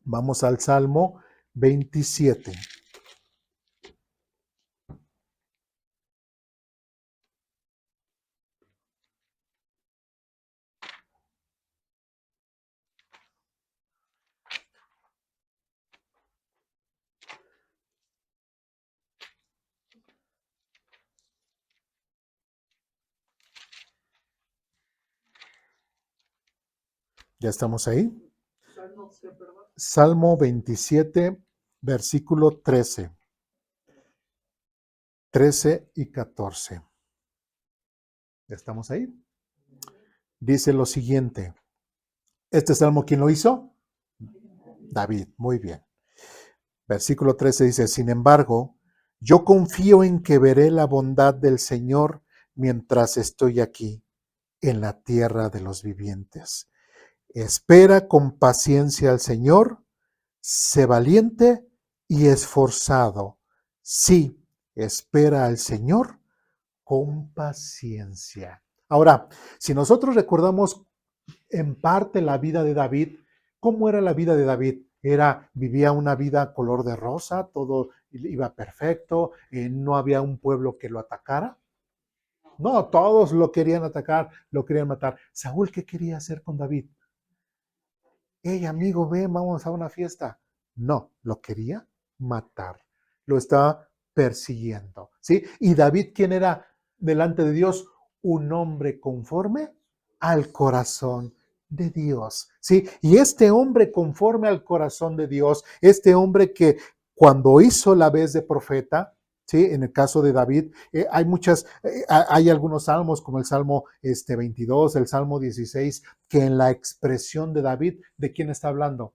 Vamos al Salmo 27. ¿Ya estamos ahí? Salmo 27, versículo 13. 13 y 14. ¿Ya estamos ahí? Dice lo siguiente. ¿Este salmo quién lo hizo? David, muy bien. Versículo 13 dice, sin embargo, yo confío en que veré la bondad del Señor mientras estoy aquí, en la tierra de los vivientes. Espera con paciencia al Señor, sé valiente y esforzado. Sí, espera al Señor con paciencia. Ahora, si nosotros recordamos en parte la vida de David, ¿cómo era la vida de David? Vivía una vida color de rosa, todo iba perfecto, no había un pueblo que lo atacara. No, todos lo querían atacar, lo querían matar. Saúl, ¿qué quería hacer con David? Hey, amigo, ven, vamos a una fiesta. No, lo quería matar. Lo estaba persiguiendo, ¿sí? Y David, ¿quién era delante de Dios? Un hombre conforme al corazón de Dios, ¿sí? Y este hombre conforme al corazón de Dios, este hombre que cuando hizo la vez de profeta, ¿sí? En el caso de David, hay algunos salmos como el Salmo 22, el Salmo 16, que en la expresión de David, ¿de quién está hablando?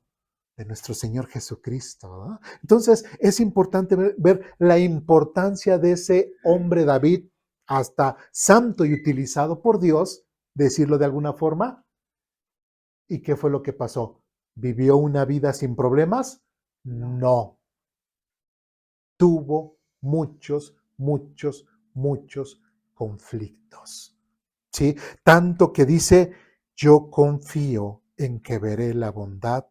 de nuestro Señor Jesucristo, ¿no? Entonces es importante ver la importancia de ese hombre David, hasta santo y utilizado por Dios, decirlo de alguna forma. ¿Y qué fue lo que pasó? ¿Vivió una vida sin problemas? No. Tuvo muchos conflictos. ¿Sí? Tanto que dice, yo confío en que veré la bondad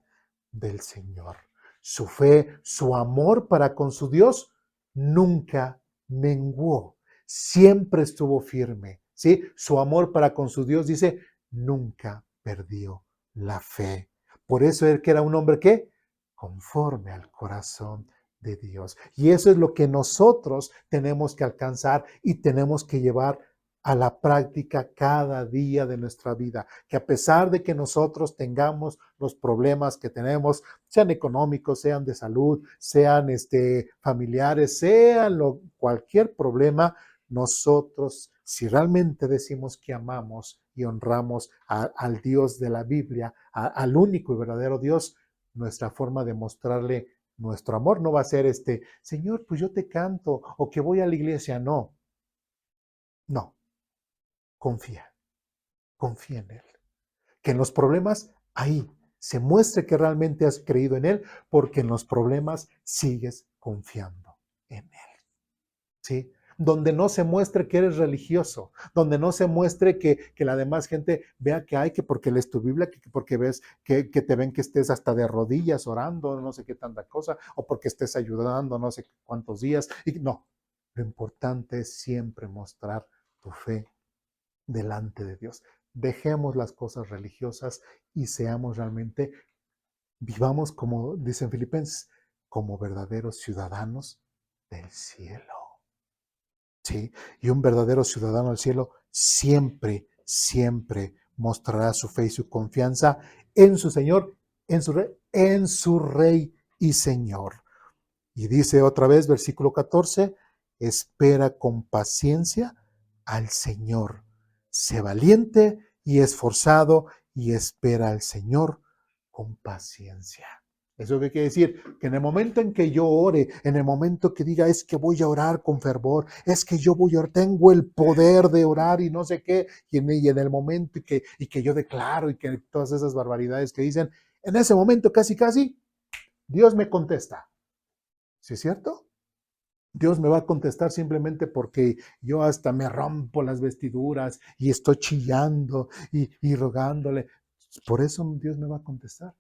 del Señor. Su fe, su amor para con su Dios nunca menguó. Siempre estuvo firme. ¿Sí? Su amor para con su Dios, dice, nunca perdió la fe. Por eso él que era un hombre que conforme al corazón de Dios. Y eso es lo que nosotros tenemos que alcanzar y tenemos que llevar a la práctica cada día de nuestra vida, que a pesar de que nosotros tengamos los problemas que tenemos, sean económicos, sean de salud, sean familiares, sean cualquier problema, nosotros, si realmente decimos que amamos y honramos al Dios de la Biblia, al único y verdadero Dios, nuestra forma de mostrarle nuestro amor no va a ser Señor, pues yo te canto o que voy a la iglesia. No, no. Confía, confía en Él. Que en los problemas, ahí se muestre que realmente has creído en Él, porque en los problemas sigues confiando en Él. ¿Sí? Donde no se muestre que eres religioso, donde no se muestre que la demás gente vea que hay, que porque lees tu Biblia, que porque ves que te ven que estés hasta de rodillas orando, no sé qué tanta cosa, o porque estés ayudando no sé cuántos días. Y no, lo importante es siempre mostrar tu fe delante de Dios. Dejemos las cosas religiosas y seamos realmente, vivamos como dicen Filipenses, como verdaderos ciudadanos del cielo. ¿Sí? Y un verdadero ciudadano del cielo siempre mostrará su fe y su confianza en su Señor, en su Rey y Señor. Y dice otra vez, versículo 14, espera con paciencia al Señor. Sé valiente y esforzado y espera al Señor con paciencia. ¿Eso qué quiere decir? Que en el momento en que yo ore, en el momento que diga, es que voy a orar con fervor, es que yo voy a orar, tengo el poder de orar y no sé qué, y en el momento y que yo declaro y que todas esas barbaridades que dicen, en ese momento casi, Dios me contesta. ¿Sí es cierto? Dios me va a contestar simplemente porque yo hasta me rompo las vestiduras y estoy chillando y rogándole. ¿Por eso Dios me va a contestar?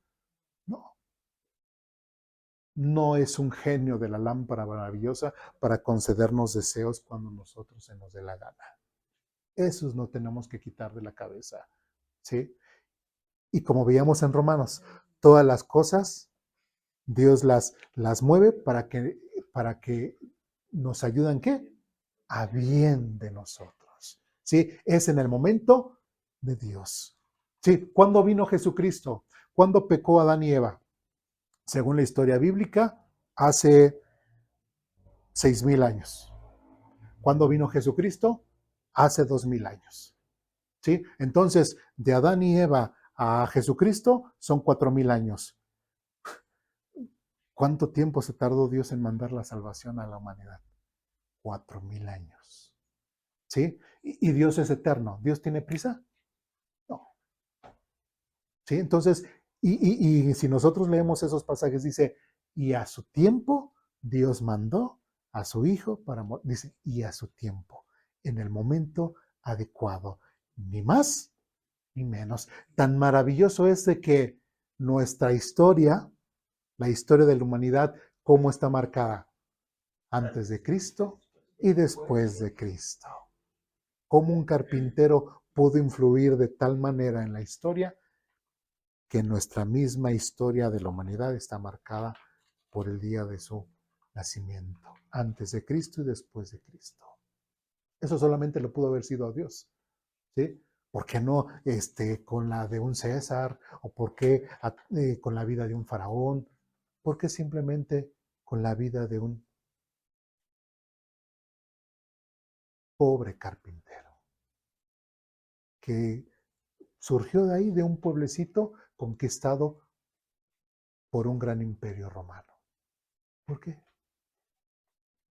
No. No es un genio de la lámpara maravillosa para concedernos deseos cuando nosotros se nos dé la gana. Esos no tenemos que quitar de la cabeza. ¿Sí? Y como veíamos en Romanos, todas las cosas Dios las mueve para que nos ayudan, ¿qué? A bien de nosotros. ¿Sí? Es en el momento de Dios. ¿Sí? ¿Cuándo vino Jesucristo? ¿Cuándo pecó Adán y Eva? Según la historia bíblica, hace 6,000 años. ¿Cuándo vino Jesucristo? Hace 2,000 años. ¿Sí? Entonces, de Adán y Eva a Jesucristo son 4,000 años. ¿Cuánto tiempo se tardó Dios en mandar la salvación a la humanidad? 4,000 años. ¿Sí? Y Dios es eterno. ¿Dios tiene prisa? No. ¿Sí? Entonces, y si nosotros leemos esos pasajes, dice, y a su tiempo Dios mandó a su Hijo para morir. Dice, y a su tiempo, en el momento adecuado, ni más ni menos. Tan maravilloso es de que nuestra historia, la historia de la humanidad, ¿cómo está marcada? Antes de Cristo y después de Cristo. ¿Cómo un carpintero pudo influir de tal manera en la historia que nuestra misma historia de la humanidad está marcada por el día de su nacimiento, antes de Cristo y después de Cristo? Eso solamente lo pudo haber sido Dios, ¿sí? ¿Por qué no con la de un César? ¿O por qué con la vida de un faraón? ¿Por qué simplemente con la vida de un pobre carpintero que surgió de ahí, de un pueblecito conquistado por un gran imperio romano. ¿Por qué?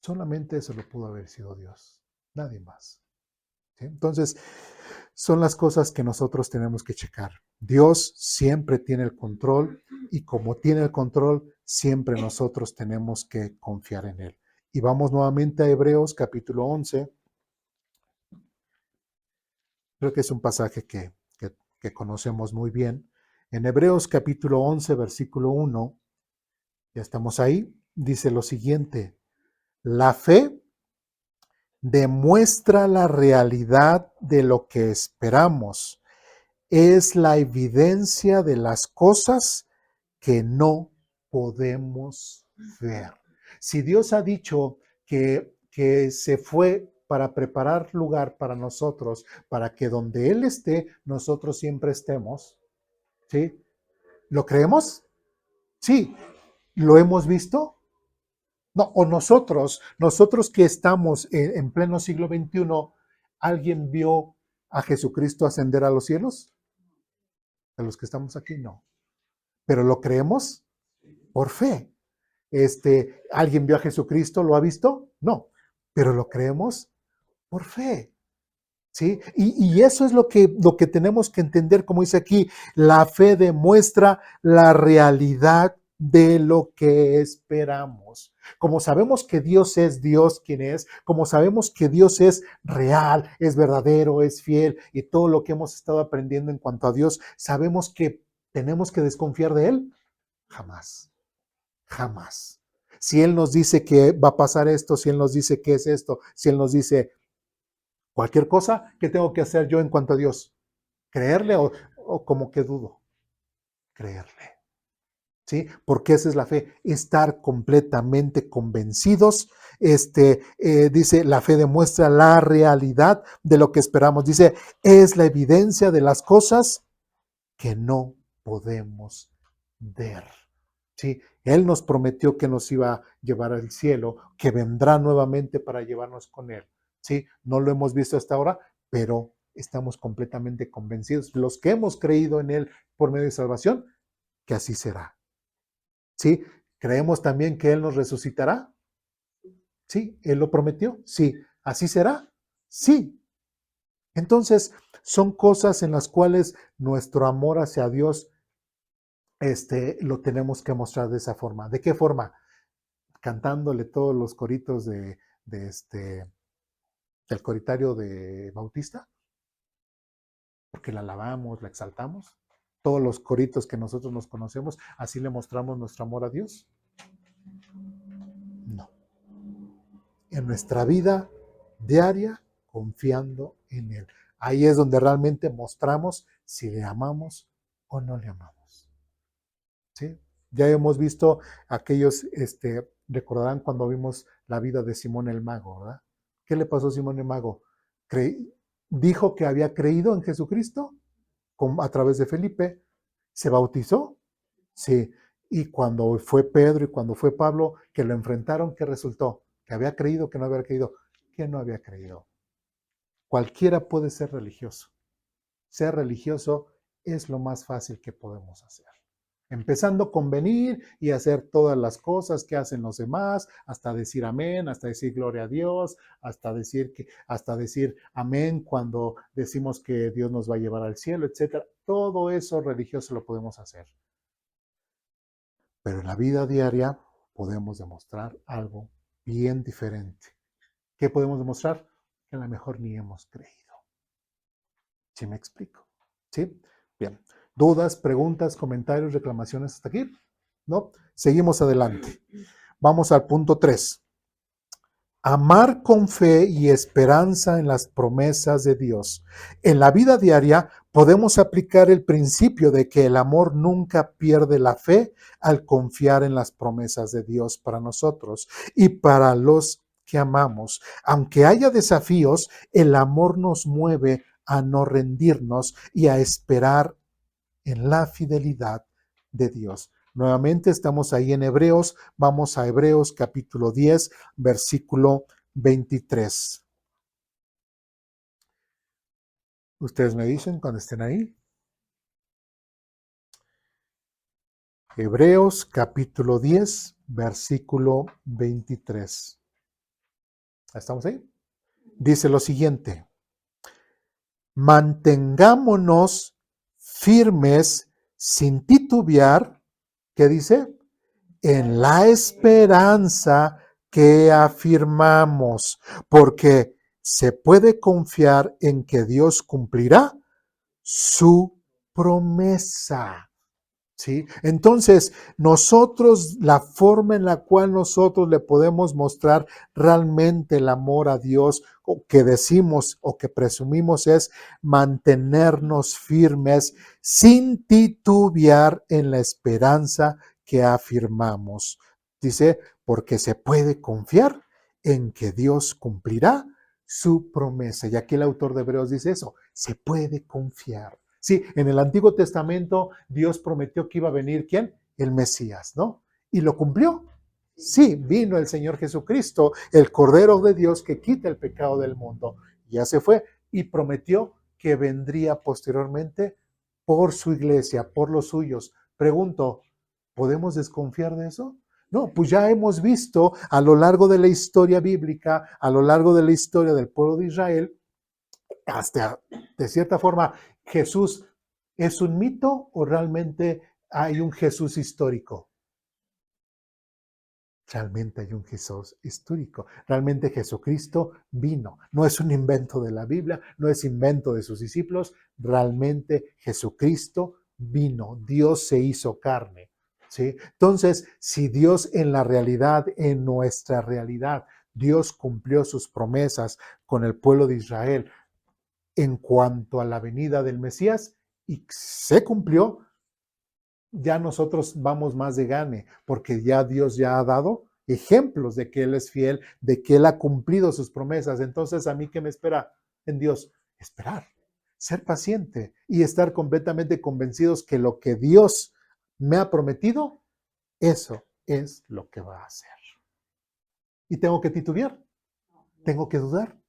Solamente eso lo pudo haber sido Dios, nadie más. ¿Sí? Entonces, son las cosas que nosotros tenemos que checar. Dios siempre tiene el control y como tiene el control, siempre nosotros tenemos que confiar en Él. Y vamos nuevamente a Hebreos capítulo 11. Creo que es un pasaje que conocemos muy bien. En Hebreos capítulo 11, versículo 1, ya estamos ahí, dice lo siguiente: la fe demuestra la realidad de lo que esperamos. Es la evidencia de las cosas que no podemos ver. Si Dios ha dicho que se fue para preparar lugar para nosotros, para que donde Él esté, nosotros siempre estemos, ¿sí? ¿Lo creemos? Sí. ¿Lo hemos visto? No, o nosotros que estamos en pleno siglo XXI, ¿alguien vio a Jesucristo ascender a los cielos? De los que estamos aquí, no. ¿Pero lo creemos? Por fe. ¿Alguien vio a Jesucristo? ¿Lo ha visto? No. ¿Pero lo creemos? Por fe. ¿Sí? Y eso es lo que tenemos que entender, como dice aquí, la fe demuestra la realidad de lo que esperamos. Como sabemos que Dios es Dios quien es, como sabemos que Dios es real, es verdadero, es fiel y todo lo que hemos estado aprendiendo en cuanto a Dios, sabemos que tenemos que desconfiar de Él. Jamás, jamás. Si Él nos dice que va a pasar esto, si Él nos dice que es esto, si Él nos dice cualquier cosa, ¿qué tengo que hacer yo en cuanto a Dios? ¿Creerle o como que dudo? Creerle. ¿Sí? Porque esa es la fe, estar completamente convencidos. Dice, la fe demuestra la realidad de lo que esperamos. Dice, es la evidencia de las cosas que no podemos ver. ¿Sí? Él nos prometió que nos iba a llevar al cielo, que vendrá nuevamente para llevarnos con Él. ¿Sí? No lo hemos visto hasta ahora, pero estamos completamente convencidos, los que hemos creído en Él por medio de salvación, que así será. ¿Sí? ¿Creemos también que Él nos resucitará? Sí, Él lo prometió. Sí. ¿Así será? Sí. Entonces, son cosas en las cuales nuestro amor hacia Dios lo tenemos que mostrar de esa forma. ¿De qué forma? Cantándole todos los coritos del coritario de Bautista, porque la alabamos, la exaltamos. Todos los coritos que nosotros nos conocemos, así le mostramos nuestro amor a Dios. No. En nuestra vida diaria, confiando en Él. Ahí es donde realmente mostramos si le amamos o no le amamos. ¿Sí? Ya hemos visto aquellos, recordarán cuando vimos la vida de Simón el Mago, ¿verdad? ¿Qué le pasó a Simón el Mago? Dijo que había creído en Jesucristo a través de Felipe, se bautizó, sí, y cuando fue Pedro y cuando fue Pablo, que lo enfrentaron, ¿qué resultó? Que había creído, que no había creído, que no había creído. Cualquiera puede ser religioso. Ser religioso es lo más fácil que podemos hacer. Empezando con venir y hacer todas las cosas que hacen los demás, hasta decir amén, hasta decir gloria a Dios, hasta decir amén cuando decimos que Dios nos va a llevar al cielo, etcétera. Todo eso religioso lo podemos hacer. Pero en la vida diaria podemos demostrar algo bien diferente. ¿Qué podemos demostrar? Que a lo mejor ni hemos creído. ¿Sí me explico? ¿Sí? Bien. ¿Dudas, preguntas, comentarios, reclamaciones hasta aquí? ¿No? Seguimos adelante. Vamos al punto 3. Amar con fe y esperanza en las promesas de Dios. En la vida diaria podemos aplicar el principio de que el amor nunca pierde la fe al confiar en las promesas de Dios para nosotros y para los que amamos. Aunque haya desafíos, el amor nos mueve a no rendirnos y a esperar en la fidelidad de Dios. Nuevamente estamos ahí en Hebreos, vamos a Hebreos capítulo 10, versículo 23. Ustedes me dicen cuando estén ahí. Hebreos capítulo 10, versículo 23. ¿Estamos ahí? Dice lo siguiente: mantengámonos firmes sin titubear, ¿qué dice? En la esperanza que afirmamos, porque se puede confiar en que Dios cumplirá su promesa. ¿Sí? Entonces, nosotros, la forma en la cual nosotros le podemos mostrar realmente el amor a Dios, o que decimos o que presumimos, es mantenernos firmes sin titubear en la esperanza que afirmamos. Dice, porque se puede confiar en que Dios cumplirá su promesa. Y aquí el autor de Hebreos dice eso, se puede confiar. Sí, en el Antiguo Testamento Dios prometió que iba a venir, ¿quién? El Mesías, ¿no? ¿Y lo cumplió? Sí, vino el Señor Jesucristo, el Cordero de Dios que quita el pecado del mundo. Ya se fue y prometió que vendría posteriormente por su iglesia, por los suyos. Pregunto, ¿podemos desconfiar de eso? No, pues ya hemos visto a lo largo de la historia bíblica, a lo largo de la historia del pueblo de Israel, hasta de cierta forma, ¿Jesús es un mito o realmente hay un Jesús histórico? Realmente hay un Jesús histórico. Realmente Jesucristo vino. No es un invento de la Biblia, no es invento de sus discípulos. Realmente Jesucristo vino. Dios se hizo carne. ¿Sí? Entonces, si Dios en la realidad, en nuestra realidad, Dios cumplió sus promesas con el pueblo de Israel en cuanto a la venida del Mesías y se cumplió, ya nosotros vamos más de gane, porque ya Dios ya ha dado ejemplos de que Él es fiel, de que Él ha cumplido sus promesas. Entonces, ¿a mí qué me espera en Dios? Esperar, ser paciente y estar completamente convencidos que lo que Dios me ha prometido, eso es lo que va a hacer. ¿Y tengo que titubear? ¿Tengo que dudar?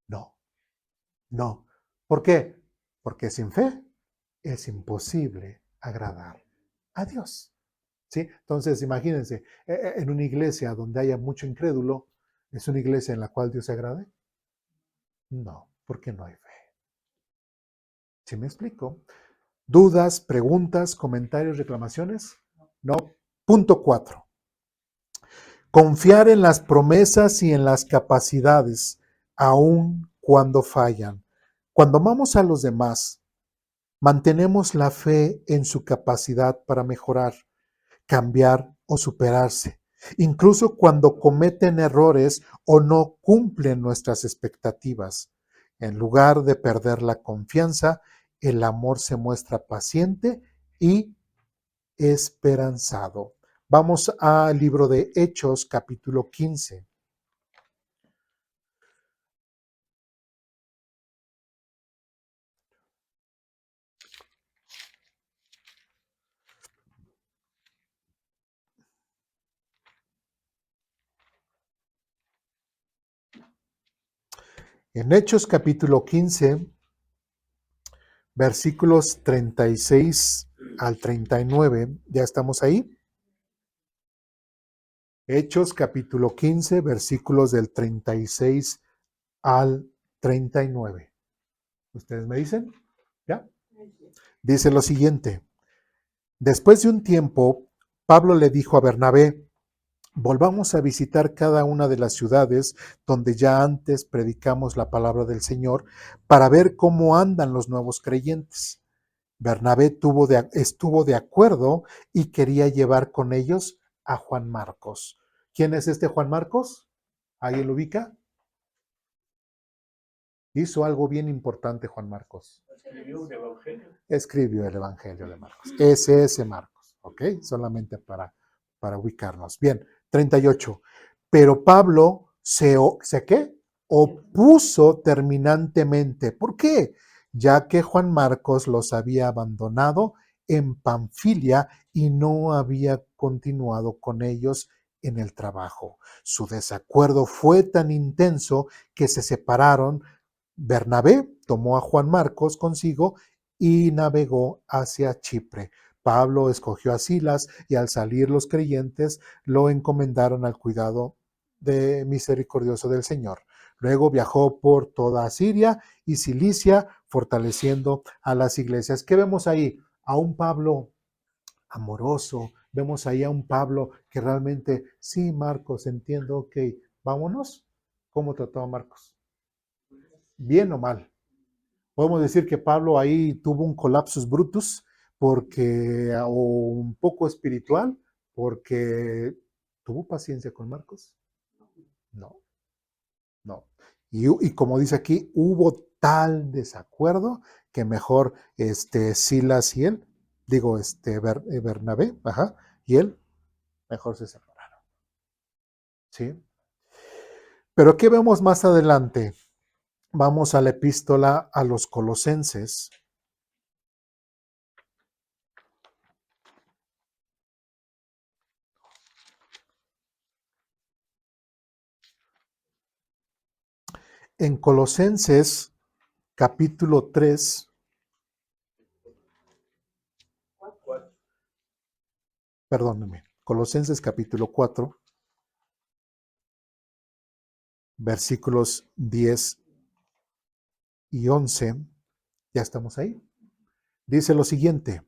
No, no. ¿Por qué? Porque sin fe es imposible agradar a Dios. ¿Sí? Entonces, imagínense, en una iglesia donde haya mucho incrédulo, ¿es una iglesia en la cual Dios se agrade? No, porque no hay fe. ¿Sí me explico? ¿Dudas, preguntas, comentarios, reclamaciones? No. Punto 4. Confiar en las promesas y en las capacidades, aun cuando fallan. Cuando amamos a los demás, mantenemos la fe en su capacidad para mejorar, cambiar o superarse, incluso cuando cometen errores o no cumplen nuestras expectativas. En lugar de perder la confianza, el amor se muestra paciente y esperanzado. Vamos al libro de Hechos, capítulo 15. En Hechos, capítulo 15, versículos 36 al 39, ¿ya estamos ahí? Hechos capítulo 15, versículos del 36 al 39. ¿Ustedes me dicen? ¿Ya? Dice lo siguiente. Después de un tiempo, Pablo le dijo a Bernabé, volvamos a visitar cada una de las ciudades donde ya antes predicamos la palabra del Señor para ver cómo andan los nuevos creyentes. Bernabé estuvo de acuerdo y quería llevar con ellos a Juan Marcos. ¿Quién es este Juan Marcos? ¿Alguien lo ubica? Hizo algo bien importante Juan Marcos. Escribió un evangelio. Escribió el Evangelio de Marcos. Ese Marcos, ¿ok? Solamente para ubicarnos. Bien, 38. Pero Pablo ¿qué? Opuso terminantemente. ¿Por qué? Ya que Juan Marcos los había abandonado en Panfilia y no había continuado con ellos en el trabajo. Su desacuerdo fue tan intenso que se separaron. Bernabé tomó a Juan Marcos consigo y navegó hacia Chipre. Pablo escogió a Silas y al salir los creyentes lo encomendaron al cuidado de misericordioso del Señor. Luego viajó por toda Siria y Cilicia, fortaleciendo a las iglesias. ¿Qué vemos ahí? A un Pablo amoroso, vemos ahí a un Pablo que realmente, sí, Marcos, entiendo, ok, vámonos. ¿Cómo trató a Marcos? ¿Bien o mal? Podemos decir que Pablo ahí tuvo un colapsus brutus porque, o un poco espiritual, porque tuvo paciencia con Marcos. No, no. Y como dice aquí, hubo tal desacuerdo que mejor Silas y él, digo, Bernabé, ajá, y él mejor se separaron. ¿Sí? Pero ¿qué vemos más adelante? Vamos a la epístola a los Colosenses. En Colosenses capítulo 3, perdónenme, Colosenses capítulo 4, versículos 10 y 11, ya estamos ahí. Dice lo siguiente: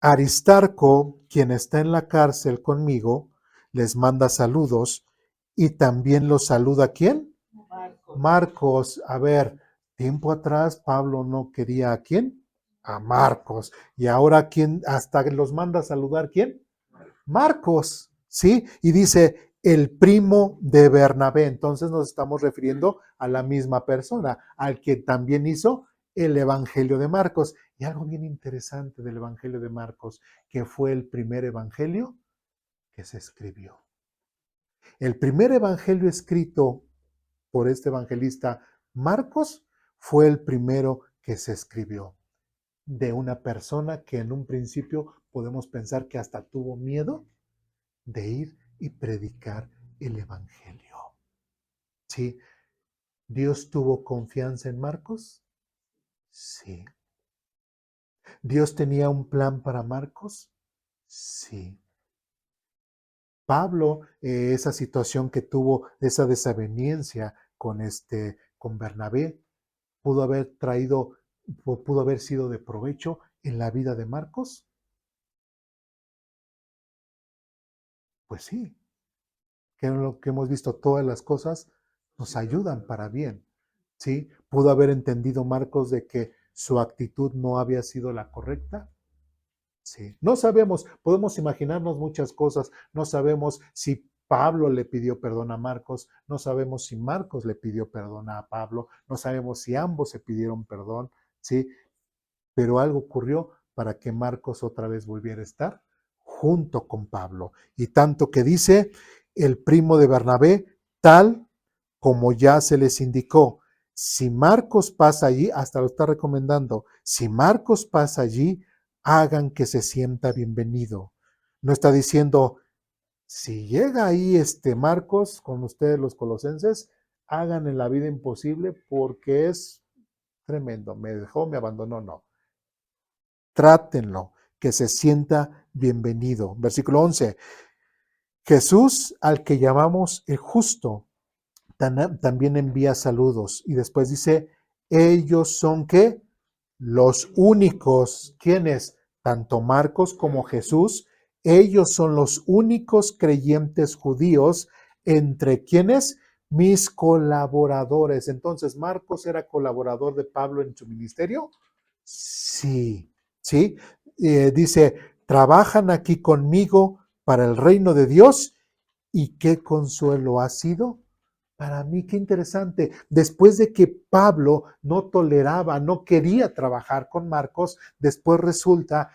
Aristarco, quien está en la cárcel conmigo, les manda saludos y también los saluda ¿quién? Marcos. A ver, tiempo atrás Pablo no quería ¿a quién? A Marcos. Y ahora ¿quién? Hasta los manda a saludar ¿quién? Marcos, ¿sí? Y dice el primo de Bernabé. Entonces nos estamos refiriendo a la misma persona, al que también hizo el Evangelio de Marcos. Y algo bien interesante del Evangelio de Marcos, que fue el primer evangelio que se escribió. El primer evangelio escrito por este evangelista Marcos fue el primero que se escribió de una persona que en un principio podemos pensar que hasta tuvo miedo de ir y predicar el evangelio. ¿Sí? ¿Dios tuvo confianza en Marcos? Sí. ¿Dios tenía un plan para Marcos? Sí. Pablo, esa situación que tuvo, esa desaveniencia con Bernabé, pudo haber sido de provecho en la vida de Marcos. Pues sí, que es lo que hemos visto, todas las cosas nos ayudan para bien. ¿Sí? ¿Pudo haber entendido Marcos de que su actitud no había sido la correcta? Sí. No sabemos, podemos imaginarnos muchas cosas. No sabemos si Pablo le pidió perdón a Marcos, no sabemos si Marcos le pidió perdón a Pablo, no sabemos si ambos se pidieron perdón, ¿sí? Pero algo ocurrió para que Marcos otra vez volviera a estar junto con Pablo. Y tanto que dice el primo de Bernabé, tal como ya se les indicó. Si Marcos pasa allí, hasta lo está recomendando, si Marcos pasa allí, hagan que se sienta bienvenido. No está diciendo, si llega ahí Marcos con ustedes los colosenses, hagan en la vida imposible porque es tremendo, me dejó, me abandonó, no. Trátenlo, que se sienta bienvenido. Versículo 11. Jesús, al que llamamos el justo, también envía saludos. Y después dice, ellos son ¿qué? Los únicos. ¿Quiénes? Tanto Marcos como Jesús. Ellos son los únicos creyentes judíos entre quienes mis colaboradores. Entonces, ¿Marcos era colaborador de Pablo en su ministerio? Sí, sí. Dice, trabajan aquí conmigo para el reino de Dios y qué consuelo ha sido para mí. Qué interesante. Después de que Pablo no toleraba, no quería trabajar con Marcos, después resulta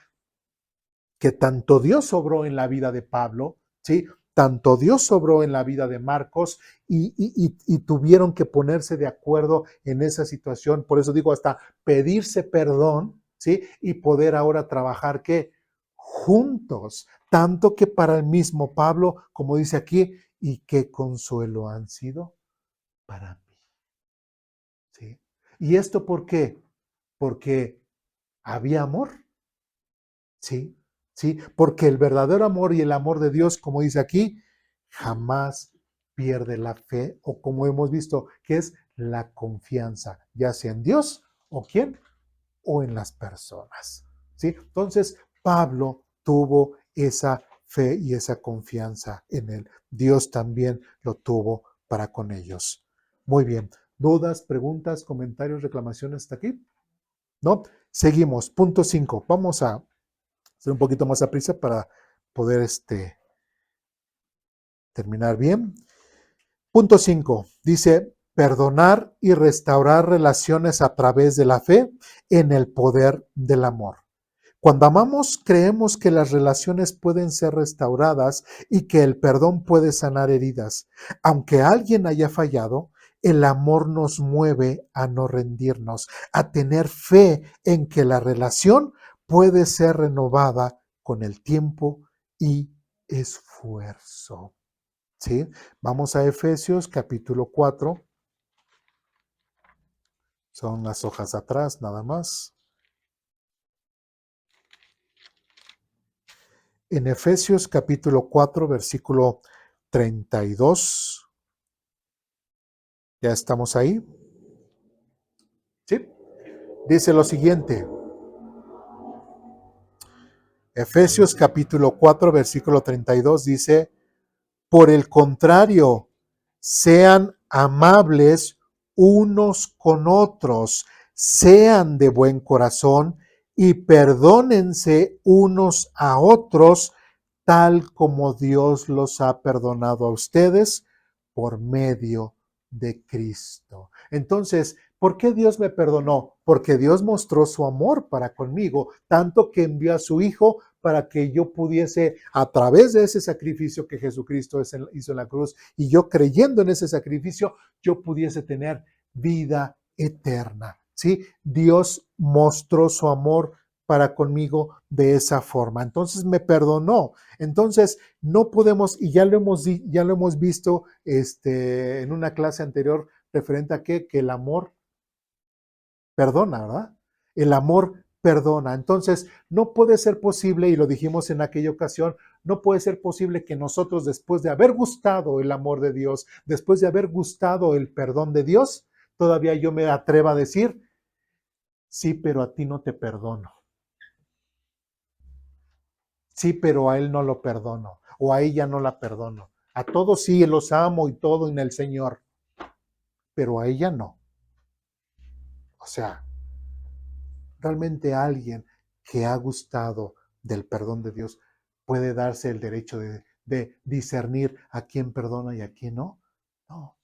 que tanto Dios obró en la vida de Pablo, ¿sí? Tanto Dios obró en la vida de Marcos y tuvieron que ponerse de acuerdo en esa situación. Por eso digo, hasta pedirse perdón, ¿sí? Y poder ahora trabajar, ¿qué? Juntos. Tanto que para el mismo Pablo, como dice aquí, y qué consuelo han sido para mí. ¿Sí? ¿Y esto por qué? Porque había amor. ¿Sí? ¿sí? Porque el verdadero amor y el amor de Dios, como dice aquí, jamás pierde la fe, o como hemos visto, que es la confianza, ya sea en Dios o quién, o en las personas, ¿sí? Entonces, Pablo tuvo esa fe y esa confianza en él. Dios también lo tuvo para con ellos. Muy bien. ¿Dudas, preguntas, comentarios, reclamaciones hasta aquí? ¿No? Seguimos. Punto 5. Vamos a hacer un poquito más a prisa para poder terminar bien. Punto 5. Dice, perdonar y restaurar relaciones a través de la fe en el poder del amor. Cuando amamos, creemos que las relaciones pueden ser restauradas y que el perdón puede sanar heridas. Aunque alguien haya fallado, el amor nos mueve a no rendirnos, a tener fe en que la relación puede ser renovada con el tiempo y esfuerzo. ¿Sí? Vamos a Efesios capítulo 4. Son las hojas atrás nada más. En Efesios capítulo 4, versículo 32. ¿Ya estamos ahí? ¿Sí? Dice lo siguiente. Efesios capítulo 4, versículo 32 dice, por el contrario, sean amables unos con otros, sean de buen corazón y perdónense unos a otros, tal como Dios los ha perdonado a ustedes por medio de Cristo. Entonces, ¿por qué Dios me perdonó? Porque Dios mostró su amor para conmigo, tanto que envió a su Hijo para que yo pudiese, a través de ese sacrificio que Jesucristo hizo en la cruz, y yo creyendo en ese sacrificio, yo pudiese tener vida eterna. ¿Sí? Dios mostró su amor para conmigo de esa forma. Entonces me perdonó. Entonces no podemos, y ya lo hemos visto en una clase anterior referente a que el amor perdona, ¿verdad? El amor perdona. Entonces, no puede ser posible, y lo dijimos en aquella ocasión, no puede ser posible que nosotros, después de haber gustado el amor de Dios, después de haber gustado el perdón de Dios, todavía yo me atreva a decir, sí, pero a ti no te perdono. Sí, pero a él no lo perdono, o a ella no la perdono. A todos sí, los amo y todo en el Señor, pero a ella no. O sea, realmente alguien que ha gustado del perdón de Dios puede darse el derecho de discernir a quién perdona y a quién no. No.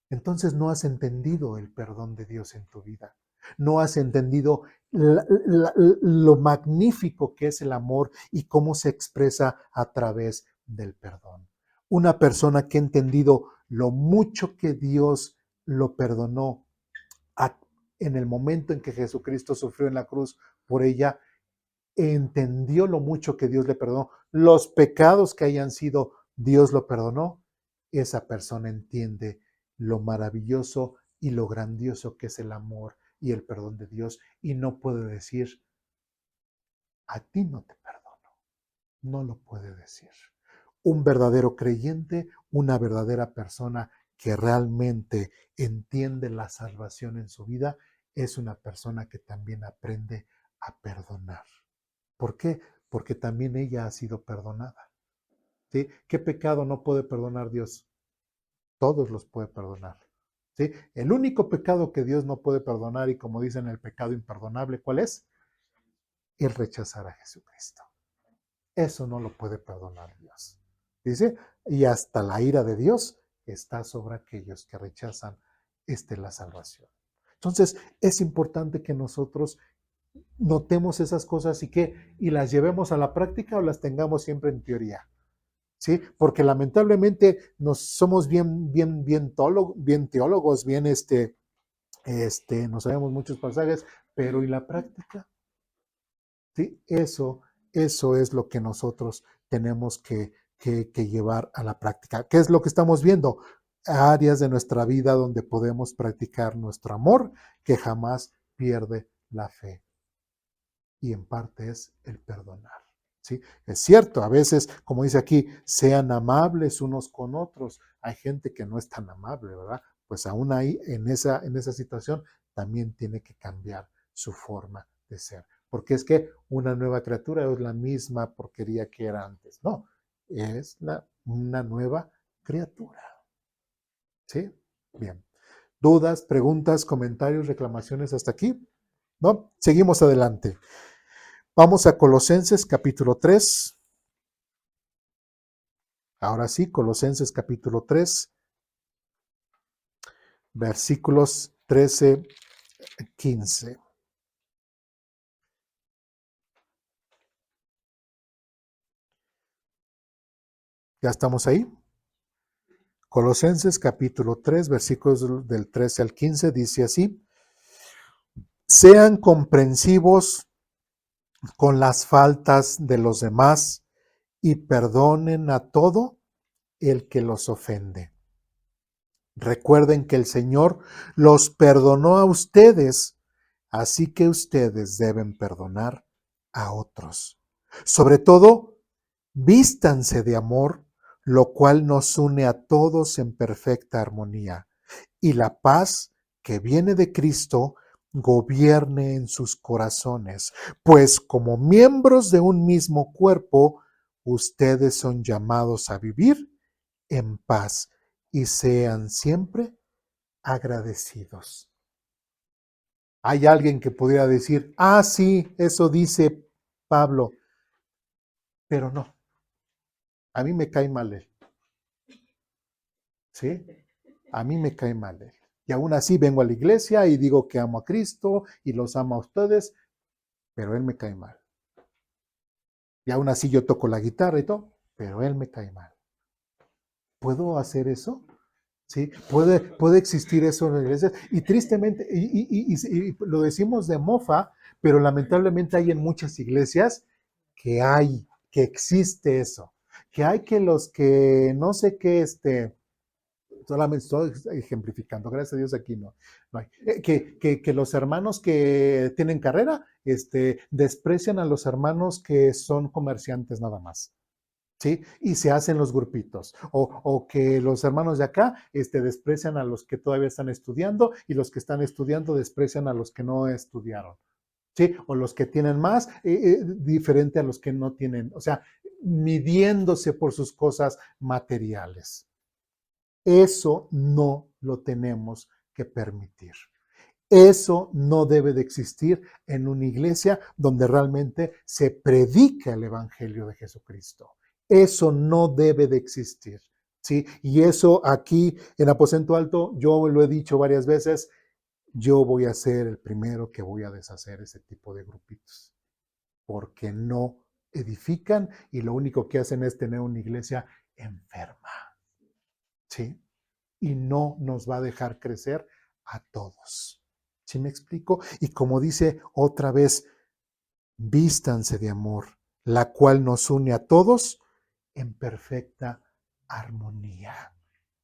Entonces no has entendido el perdón de Dios en tu vida. No has entendido lo magnífico que es el amor y cómo se expresa a través del perdón. Una persona que ha entendido lo mucho que Dios lo perdonó en el momento en que Jesucristo sufrió en la cruz por ella, entendió lo mucho que Dios le perdonó, los pecados que hayan sido, Dios lo perdonó, esa persona entiende lo maravilloso y lo grandioso que es el amor y el perdón de Dios y no puede decir, a ti no te perdono, no lo puede decir. Un verdadero creyente, una verdadera persona que realmente entiende la salvación en su vida, es una persona que también aprende a perdonar. ¿Por qué? Porque también ella ha sido perdonada. ¿Sí? ¿Qué pecado no puede perdonar Dios? Todos los puede perdonar. ¿Sí? El único pecado que Dios no puede perdonar, y como dicen el pecado imperdonable, ¿cuál es? El rechazar a Jesucristo. Eso no lo puede perdonar Dios. Dice, y hasta la ira de Dios está sobre aquellos que rechazan la salvación. Entonces, es importante que nosotros notemos esas cosas y las llevemos a la práctica o las tengamos siempre en teoría. ¿Sí? Porque lamentablemente somos bien teólogos, bien nos sabemos muchos pasajes, pero ¿y la práctica? ¿Sí? Eso es lo que nosotros tenemos que llevar a la práctica. ¿Qué es lo que estamos viendo? Áreas de nuestra vida donde podemos practicar nuestro amor que jamás pierde la fe. Y en parte es el perdonar. ¿sí? Es cierto, a veces, como dice aquí, sean amables unos con otros. Hay gente que no es tan amable, ¿verdad? Pues aún ahí, en esa situación, también tiene que cambiar su forma de ser. Porque es que una nueva criatura es la misma porquería que era antes. No, es una nueva criatura. ¿Sí? Bien. ¿Dudas, preguntas, comentarios, reclamaciones hasta aquí? ¿No? Seguimos adelante. Vamos a Colosenses capítulo 3. Ahora sí, Colosenses capítulo 3, versículos 13, 15. ¿Ya estamos ahí? Colosenses capítulo 3, versículos del 13 al 15, dice así: sean comprensivos con las faltas de los demás y perdonen a todo el que los ofende. Recuerden que el Señor los perdonó a ustedes, así que ustedes deben perdonar a otros. Sobre todo, vístanse de amor, lo cual nos une a todos en perfecta armonía, y la paz que viene de Cristo gobierne en sus corazones, pues como miembros de un mismo cuerpo, ustedes son llamados a vivir en paz y sean siempre agradecidos. Hay alguien que pudiera decir, ah, sí, eso dice Pablo, pero no, a mí me cae mal él, ¿sí? A mí me cae mal él. Y aún así vengo a la iglesia y digo que amo a Cristo y los amo a ustedes, pero él me cae mal. Y aún así yo toco la guitarra y todo, pero él me cae mal. ¿Puedo hacer eso? ¿Sí? Puede existir eso en la iglesia. Y tristemente, y lo decimos de mofa, pero lamentablemente hay en muchas iglesias que existe eso. Que hay que los que no sé qué, solamente estoy ejemplificando, gracias a Dios aquí no hay. Que los hermanos que tienen carrera, desprecian a los hermanos que son comerciantes nada más. ¿Sí? Y se hacen los grupitos. O que los hermanos de acá desprecian a los que todavía están estudiando y los que están estudiando desprecian a los que no estudiaron. ¿Sí? O los que tienen más, diferente a los que no tienen. O sea, midiéndose por sus cosas materiales. Eso no lo tenemos que permitir. Eso no debe de existir en una iglesia donde realmente se predica el Evangelio de Jesucristo. Eso no debe de existir, ¿sí? Y eso aquí en Aposento Alto, yo lo he dicho varias veces, yo voy a ser el primero que voy a deshacer ese tipo de grupitos, porque no edifican y lo único que hacen es tener una iglesia enferma, ¿sí? Y no nos va a dejar crecer a todos. ¿Sí me explico? Y como dice otra vez, vístanse de amor, la cual nos une a todos en perfecta armonía.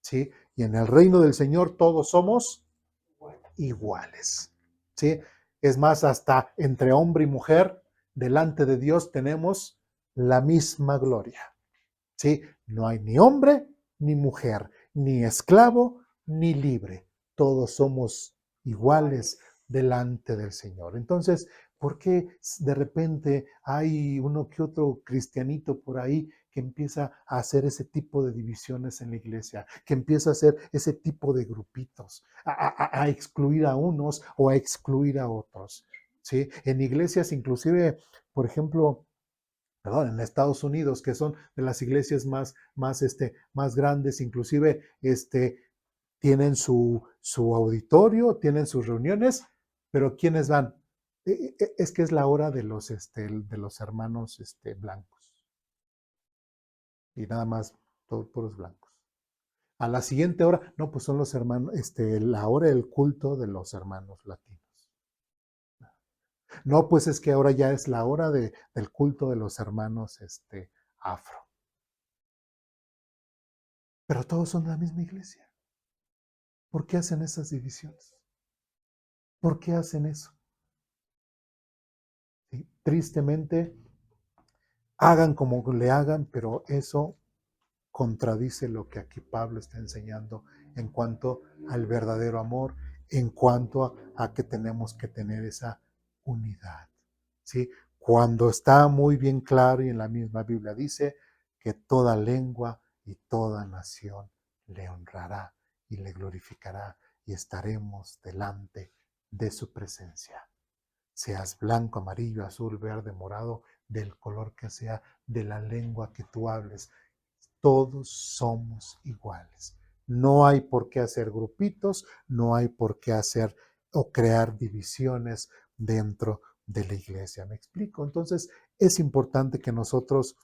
¿Sí? Y en el reino del Señor todos somos iguales. ¿Sí? Es más, hasta entre hombre y mujer, delante de Dios tenemos la misma gloria. ¿Sí? No hay ni hombre ni mujer, ni esclavo ni libre. Todos somos iguales delante del Señor. Entonces, ¿por qué de repente hay uno que otro cristianito por ahí que empieza a hacer ese tipo de divisiones en la iglesia, que empieza a hacer ese tipo de grupitos, a excluir a unos o a excluir a otros? ¿Sí? En iglesias, inclusive, por ejemplo, perdón, en Estados Unidos, que son de las iglesias más grandes, inclusive tienen su auditorio, tienen sus reuniones, pero ¿quiénes van? Es que es la hora de los hermanos blancos y nada más, todos puros blancos. A la siguiente hora, no, pues son los hermanos, la hora del culto de los hermanos latinos. No, pues es que ahora ya es la hora del culto de los hermanos afro. Pero todos son de la misma iglesia. ¿Por qué hacen esas divisiones? ¿Por qué hacen eso? ¿Sí? Tristemente, hagan como le hagan, pero eso contradice lo que aquí Pablo está enseñando en cuanto al verdadero amor, en cuanto a que tenemos que tener esa unidad. ¿Sí? Cuando está muy bien claro y en la misma Biblia dice que toda lengua y toda nación le honrará y le glorificará y estaremos delante de su presencia. Seas blanco, amarillo, azul, verde, morado, del color que sea, de la lengua que tú hables, todos somos iguales. No hay por qué hacer grupitos, no hay por qué hacer o crear divisiones dentro de la iglesia. ¿Me explico? Entonces, es importante que nosotros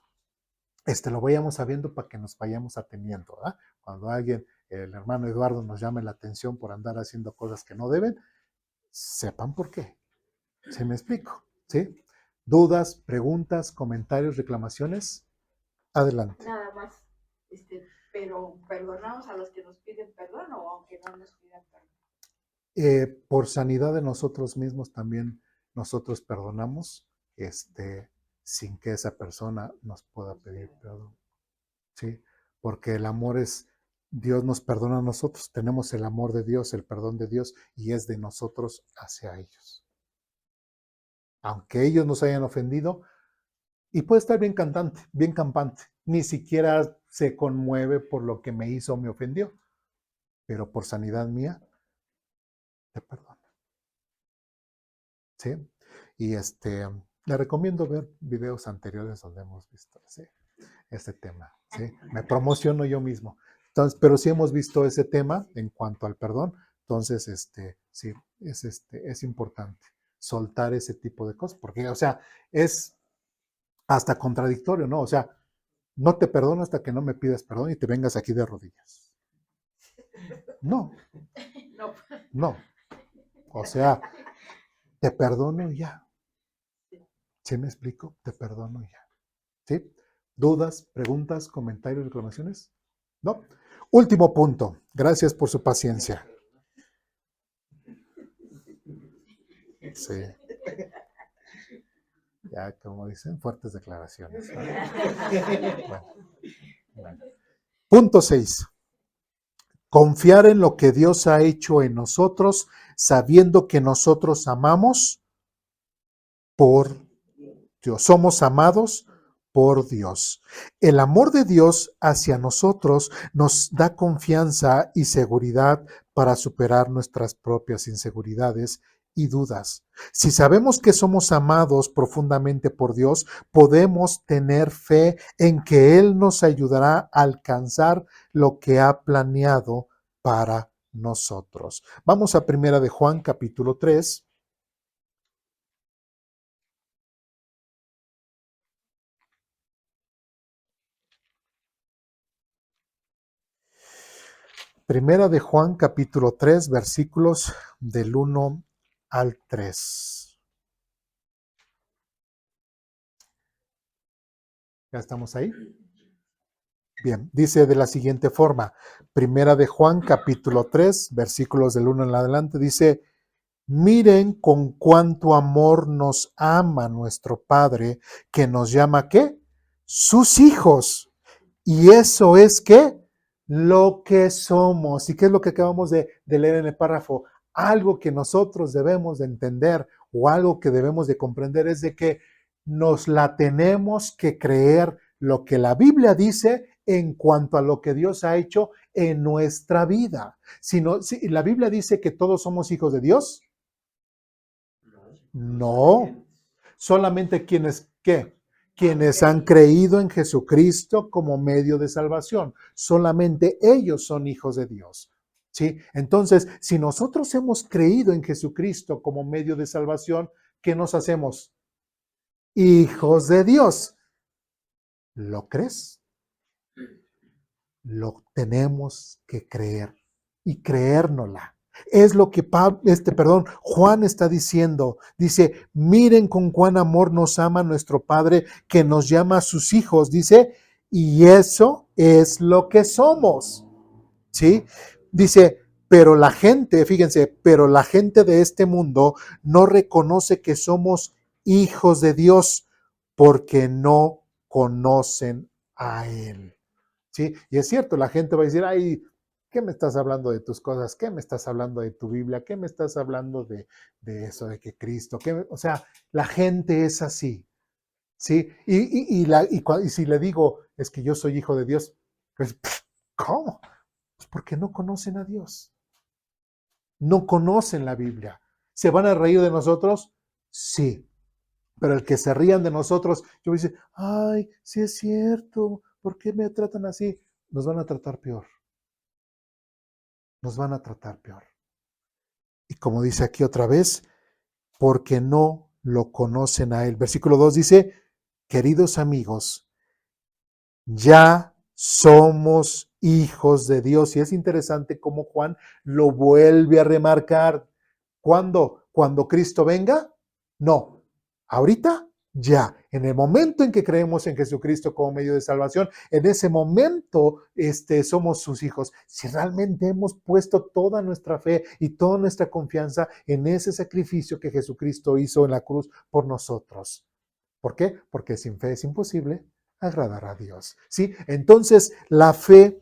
lo vayamos sabiendo para que nos vayamos ateniendo, ¿verdad? Cuando alguien, el hermano Eduardo, nos llame la atención por andar haciendo cosas que no deben, sepan por qué. ¿Sí me explico? ¿Sí? ¿Dudas, preguntas, comentarios, reclamaciones? Adelante. Nada más, pero perdonamos a los que nos piden perdón o aunque no nos pidan perdón. Por sanidad de nosotros mismos también nosotros perdonamos, sin que esa persona nos pueda pedir perdón. ¿Sí? Porque el amor es, Dios nos perdona a nosotros, tenemos el amor de Dios, el perdón de Dios, y es de nosotros hacia ellos. Aunque ellos nos hayan ofendido, y puede estar bien cantante, bien campante, ni siquiera se conmueve por lo que me hizo o me ofendió, pero por sanidad mía, te perdono. ¿Sí? Y le recomiendo ver videos anteriores donde hemos visto este tema. ¿Sí? Me promociono yo mismo. Entonces, pero sí hemos visto ese tema en cuanto al perdón. Entonces, sí, es importante soltar ese tipo de cosas, porque, o sea, es hasta contradictorio, ¿no? O sea, no te perdono hasta que no me pidas perdón y te vengas aquí de rodillas. No, No. no. O sea, te perdono y ya. ¿Sí me explico? Te perdono y ya. ¿Sí? ¿Dudas, preguntas, comentarios, reclamaciones? No. Último punto. Gracias por su paciencia. Sí. Ya, como dicen, fuertes declaraciones, ¿no? Bueno. Punto 6. Confiar en lo que Dios ha hecho en nosotros, sabiendo que nosotros amamos por Dios. Somos amados por Dios. El amor de Dios hacia nosotros nos da confianza y seguridad para superar nuestras propias inseguridades y dudas. Si sabemos que somos amados profundamente por Dios, podemos tener fe en que Él nos ayudará a alcanzar lo que ha planeado para nosotros. Vamos a 1 de Juan, capítulo 3. Primera de Juan, capítulo 3, versículos del 1 al 3. ¿Ya estamos ahí? Bien, dice de la siguiente forma, Primera de Juan, capítulo 3, versículos del 1 en adelante, dice, miren con cuánto amor nos ama nuestro Padre, que nos llama, ¿qué? Sus hijos. Y eso es, ¿qué? Lo que somos. ¿Y qué es lo que acabamos de leer en el párrafo? Algo que nosotros debemos de entender o algo que debemos de comprender es de que nos la tenemos que creer lo que la Biblia dice en cuanto a lo que Dios ha hecho en nuestra vida. Si la Biblia dice que todos somos hijos de Dios, no. Solamente quienes, ¿qué? Quienes han creído en Jesucristo como medio de salvación. Solamente ellos son hijos de Dios. ¿Sí? Entonces, si nosotros hemos creído en Jesucristo como medio de salvación, ¿qué nos hacemos? Hijos de Dios. ¿Lo crees? Lo tenemos que creer y creérnosla. Es lo que Juan está diciendo. Dice, miren con cuán amor nos ama nuestro Padre que nos llama a sus hijos. Dice, y eso es lo que somos. ¿Sí? Dice, pero la gente, fíjense, pero la gente de este mundo no reconoce que somos hijos de Dios porque no conocen a Él. ¿Sí? Y es cierto, la gente va a decir, ay, ¿qué me estás hablando de tus cosas? ¿Qué me estás hablando de tu Biblia? ¿Qué me estás hablando de eso, de que Cristo? O sea, la gente es así. ¿Sí? Y si le digo, es que yo soy hijo de Dios, pues, ¿cómo? Pues porque no conocen a Dios. No conocen la Biblia. ¿Se van a reír de nosotros? Sí. Pero el que se rían de nosotros, yo voy a decir, ay, sí es cierto, ¿por qué me tratan así? Nos van a tratar peor. Nos van a tratar peor. Y como dice aquí otra vez, porque no lo conocen a Él. Versículo 2 dice, queridos amigos, ya somos hijos de Dios. Y es interesante cómo Juan lo vuelve a remarcar. ¿Cuándo? ¿Cuando Cristo venga? No. ¿Ahorita? Ya. En el momento en que creemos en Jesucristo como medio de salvación, en ese momento somos sus hijos. Si realmente hemos puesto toda nuestra fe y toda nuestra confianza en ese sacrificio que Jesucristo hizo en la cruz por nosotros. ¿Por qué? Porque sin fe es imposible agradar a Dios. ¿Sí? Entonces, la fe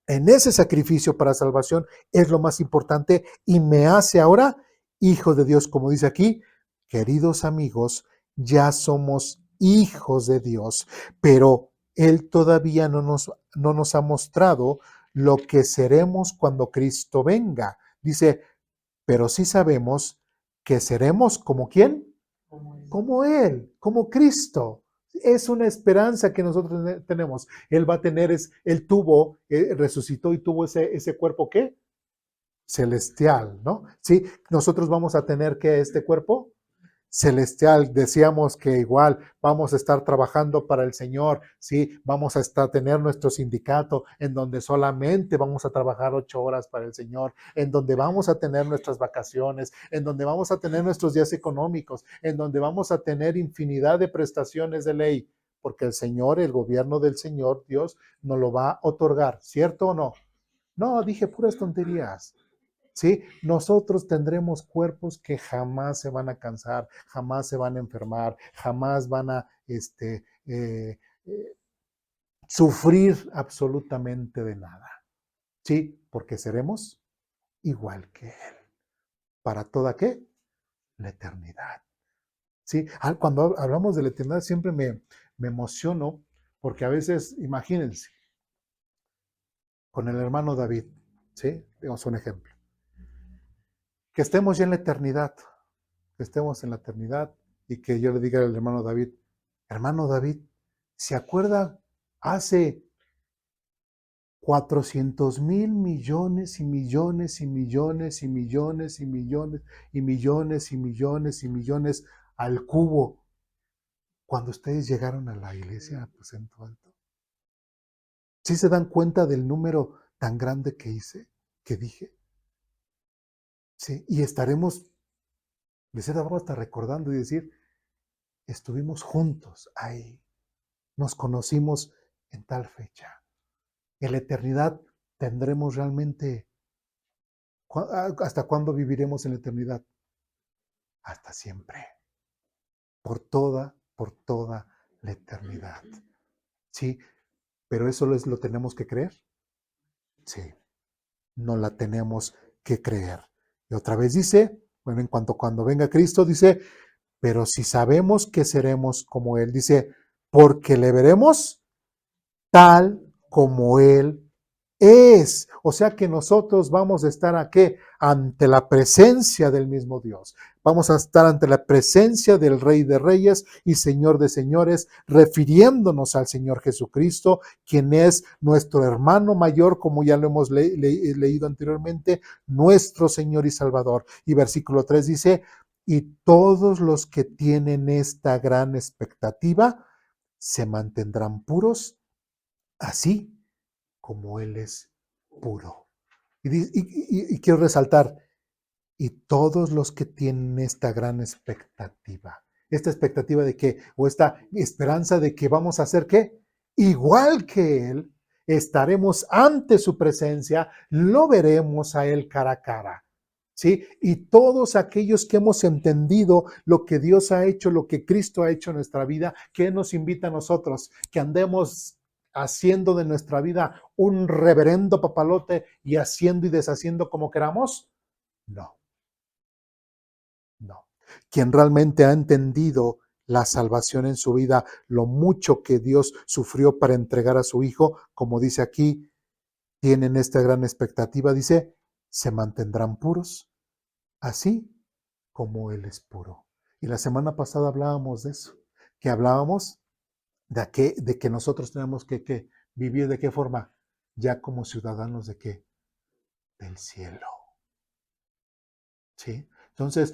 en ese sacrificio para salvación es lo más importante y me hace ahora hijo de Dios, como dice aquí, queridos amigos, ya somos hijos de Dios, pero Él todavía no nos ha mostrado lo que seremos cuando Cristo venga. Dice, pero sí sabemos que seremos como ¿quién? Como Él, como Cristo. Es una esperanza que nosotros tenemos. Él va a tener, Él tuvo, resucitó y tuvo ese cuerpo, ¿qué? Celestial, ¿no? Sí, nosotros vamos a tener, ¿qué? Este cuerpo celestial. Decíamos que igual vamos a estar trabajando para el Señor, ¿sí? Vamos a tener nuestro sindicato en donde solamente vamos a trabajar 8 horas para el Señor, en donde vamos a tener nuestras vacaciones, en donde vamos a tener nuestros días económicos, en donde vamos a tener infinidad de prestaciones de ley, porque el Señor, el gobierno del Señor, Dios, nos lo va a otorgar, ¿cierto o no? No, dije puras tonterías. ¿Sí? Nosotros tendremos cuerpos que jamás se van a cansar, jamás se van a enfermar, jamás van a sufrir absolutamente de nada. ¿Sí? Porque seremos igual que Él. ¿Para toda qué? La eternidad. ¿Sí? Cuando hablamos de la eternidad siempre me emociono porque a veces, imagínense, con el hermano David, ¿sí? Digamos un ejemplo. Que estemos ya en la eternidad, que estemos en la eternidad y que yo le diga al hermano David, ¿se acuerda hace 400,000 millones y millones y millones y millones y millones y millones y millones y millones al cubo cuando ustedes llegaron a la iglesia aposento alto? ¿Sí se dan cuenta del número tan grande que dije? Sí, y estaremos de cierta forma hasta recordando y decir, estuvimos juntos ahí, nos conocimos en tal fecha. En la eternidad tendremos realmente, ¿hasta cuándo viviremos en la eternidad? Hasta siempre, por toda la eternidad. Sí, pero eso lo tenemos que creer. Sí, no la tenemos que creer. Y otra vez dice, bueno, en cuanto cuando venga Cristo, dice, pero si sabemos que seremos como Él, dice, porque le veremos tal como Él es. O sea que nosotros vamos a estar aquí ante la presencia del mismo Dios. Vamos a estar ante la presencia del Rey de Reyes y Señor de Señores, refiriéndonos al Señor Jesucristo, quien es nuestro hermano mayor, como ya lo hemos leído anteriormente, nuestro Señor y Salvador. Y versículo 3 dice, y todos los que tienen esta gran expectativa se mantendrán puros, así como Él es puro. Y quiero resaltar, y todos los que tienen esta gran expectativa de que, o esta esperanza de que vamos a ser ¿qué? Igual que Él, estaremos ante su presencia, lo veremos a Él cara a cara. ¿sí? Y todos aquellos que hemos entendido lo que Dios ha hecho, lo que Cristo ha hecho en nuestra vida, ¿qué nos invita a nosotros? Que andemos haciendo de nuestra vida un reverendo papalote y haciendo y deshaciendo como queramos. No, no. Quien realmente ha entendido la salvación en su vida, lo mucho que Dios sufrió para entregar a su Hijo, como dice aquí, tienen esta gran expectativa, dice, se mantendrán puros, así como Él es puro. Y la semana pasada hablábamos de eso, que hablábamos de que nosotros tenemos que vivir de qué forma, ya como ciudadanos de qué, del cielo. ¿Sí? Entonces,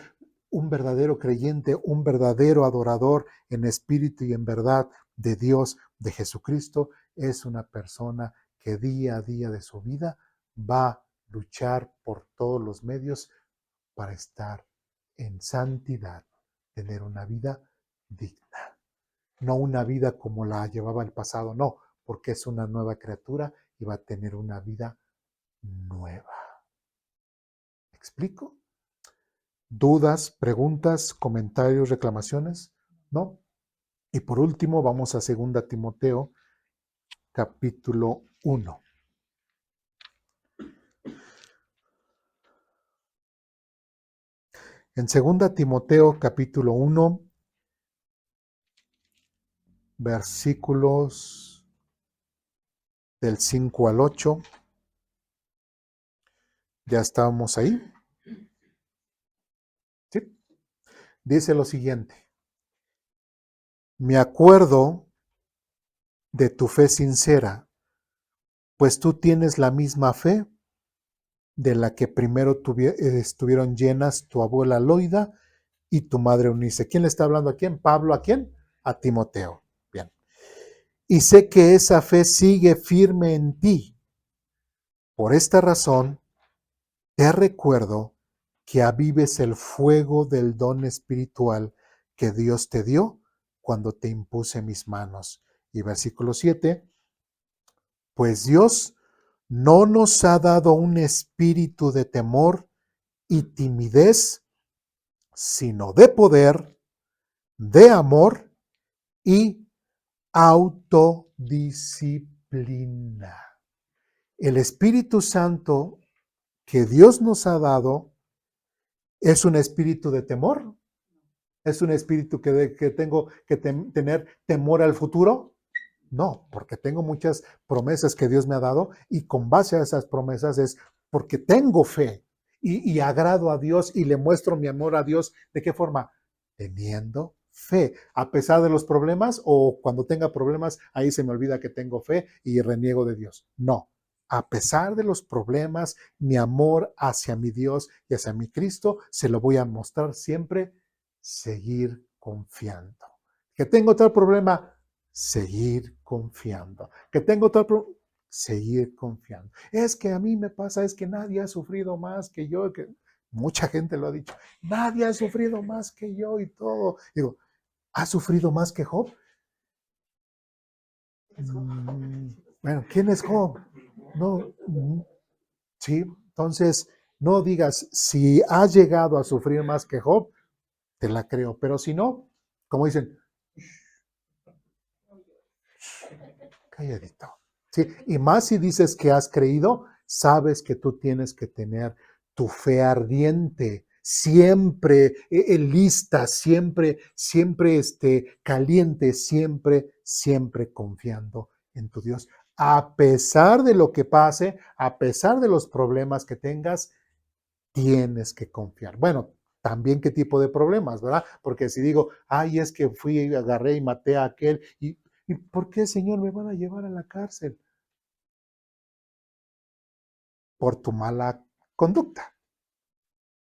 un verdadero creyente, un verdadero adorador en espíritu y en verdad de Dios, de Jesucristo, es una persona que día a día de su vida va a luchar por todos los medios para estar en santidad, tener una vida digna. No una vida como la llevaba el pasado, no, porque es una nueva criatura y va a tener una vida nueva. ¿Me explico? ¿Dudas, preguntas, comentarios, reclamaciones? ¿No? Y por último, vamos a 2 Timoteo, capítulo 1. En 2 Timoteo, capítulo 1, versículos del 5 al 8, ya estábamos ahí. ¿Sí? Dice lo siguiente: me acuerdo de tu fe sincera, pues tú tienes la misma fe de la que primero estuvieron llenas tu abuela Loida y tu madre Eunice. ¿Quién le está hablando a quién? ¿Pablo a quién? A Timoteo. Bien. Y sé que esa fe sigue firme en ti. Por esta razón, te recuerdo que avives el fuego del don espiritual que Dios te dio cuando te impuse mis manos. Y versículo 7, pues Dios no nos ha dado un espíritu de temor y timidez, sino de poder, de amor y autodisciplina. El Espíritu Santo que Dios nos ha dado es un espíritu de temor. ¿Es un espíritu que tengo que tener temor al futuro? No, porque tengo muchas promesas que Dios me ha dado y con base a esas promesas es porque tengo fe y agrado a Dios y le muestro mi amor a Dios. ¿De qué forma? Teniendo fe, a pesar de los problemas o cuando tenga problemas, ahí se me olvida que tengo fe y reniego de Dios. No, a pesar de los problemas, mi amor hacia mi Dios y hacia mi Cristo, se lo voy a mostrar siempre, seguir confiando. Que tengo tal problema, seguir confiando. Que tengo tal problema, seguir confiando. Es que a mí me pasa, es que nadie ha sufrido más que yo, que mucha gente lo ha dicho, nadie ha sufrido más que yo y todo. Digo, ¿ha sufrido más que Job? Bueno, ¿quién es Job? No, sí, entonces no digas, si has llegado a sufrir más que Job, te la creo, pero si no, como dicen, calladito. ¿Sí? Y más si dices que has creído, sabes que tú tienes que tener tu fe ardiente, siempre lista, siempre caliente, siempre confiando en tu Dios. A pesar de lo que pase, a pesar de los problemas que tengas, tienes que confiar. Bueno, también qué tipo de problemas, ¿verdad? Porque si digo, ay, es que fui y agarré y maté a aquel, ¿y por qué, Señor, me van a llevar a la cárcel? Por tu mala conducta,